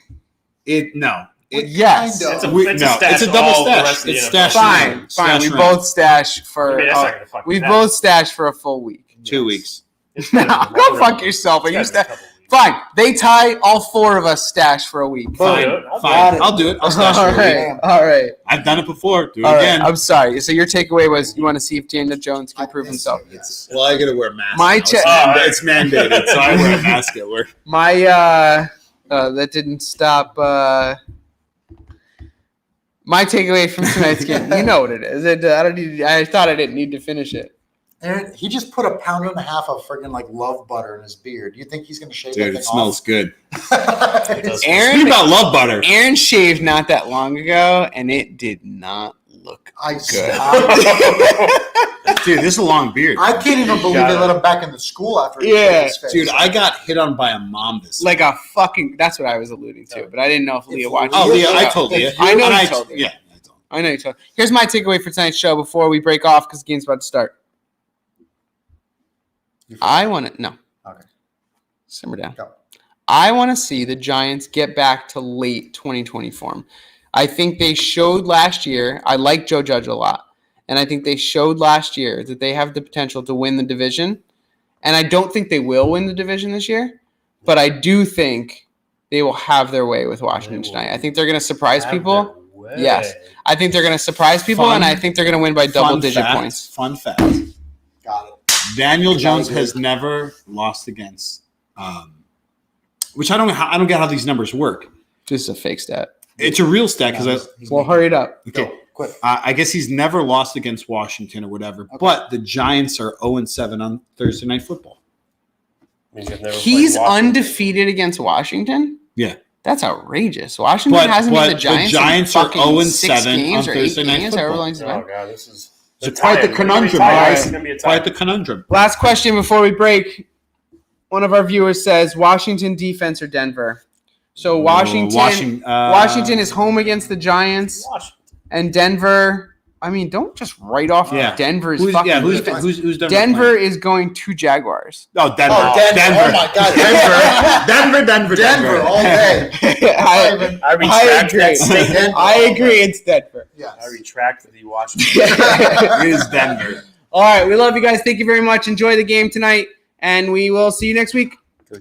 No. Yes. Kind of. It's a, We- it's no, a stash it's a double all the stash. rest of the It's NFL. stash Fine, round. fine. Stash We round. both stash I for. mean, that's not gonna fucking we happen. both stash for a full week. 2 weeks. It's No, gonna be go more fuck than- yourself. Are it's you gotta be a sta- couple weeks. Fine. They tie. All four of us stash for a week. Fine. do it. I'll do Fine. it. I'll do it. I'll stash All it. right. All right. I've done it before. Do it All right. again. I'm sorry. So your takeaway was you want to see if Daniel Jones can prove himself. Yes. Well, I gotta wear a mask. My now. check- It's mandated, so I wear a mask at work. My that didn't stop. My takeaway from tonight's game, you know what it is. I thought I didn't need to finish it. And he just put 1.5 pounds of friggin' like love butter in his beard. Do you think he's gonna shave Dude, that it thing smells good. off? It does. Aaron- Speaking about love butter. Aaron shaved not that long ago, and it did not look I good. stopped. Dude, this is a long beard. I can't even believe Got they it. let him back into school after he Yeah. shaved his face. Dude, I got hit on by a mom this like a fucking. That's what I was alluding to, but I didn't know if Leah watched. Oh, it. Leah, I told Leah. I know And you told her. Yeah, I told I know you told. Here's my takeaway for tonight's show before we break off because the game's about to start. I want to no. Okay. Simmer down. Go. I want to see the Giants get back to late 2020 form. I think they showed last year. I like Joe Judge a lot, and I think they showed last year that they have the potential to win the division. And I don't think they will win the division this year, but I do think they will have their way with Washington They will tonight. I think they're going to surprise Have people. their way. Yes. I think they're going to surprise people, Fun- and I think they're going to win by double-digit points. Fun fact. Got it. Daniel That Jones was has good. never lost against which I don't get how these numbers work. Just a fake stat. It's a real stat because Well, hurry it up. okay. Go, quick. I guess he's never lost against Washington or whatever, but the Giants are 0-7 on Thursday Night Football. Means you've never He's played Washington. undefeated against Washington? Yeah. That's outrageous. Washington hasn't beat the Giants are in fucking 0-7 6 games on or 8 Thursday Night games, however Football. long it's been. Oh god, this is It's quite the conundrum. It's gonna be a tie. Quite the conundrum. Last question before we break. One of our viewers says Washington defense or Denver. So Washington is home against the Giants, Washington. and Denver. I mean, don't just write off Denver's Who's defense. Denver? Denver playing? is going to Jaguars. Oh, Denver. Oh, Denver. Oh, my God. Denver all day. I retract that statement. I agree. It's Denver. Yes. I retract the Washington. It is Denver. All right. We love you guys. Thank you very much. Enjoy the game tonight, and we will see you next week.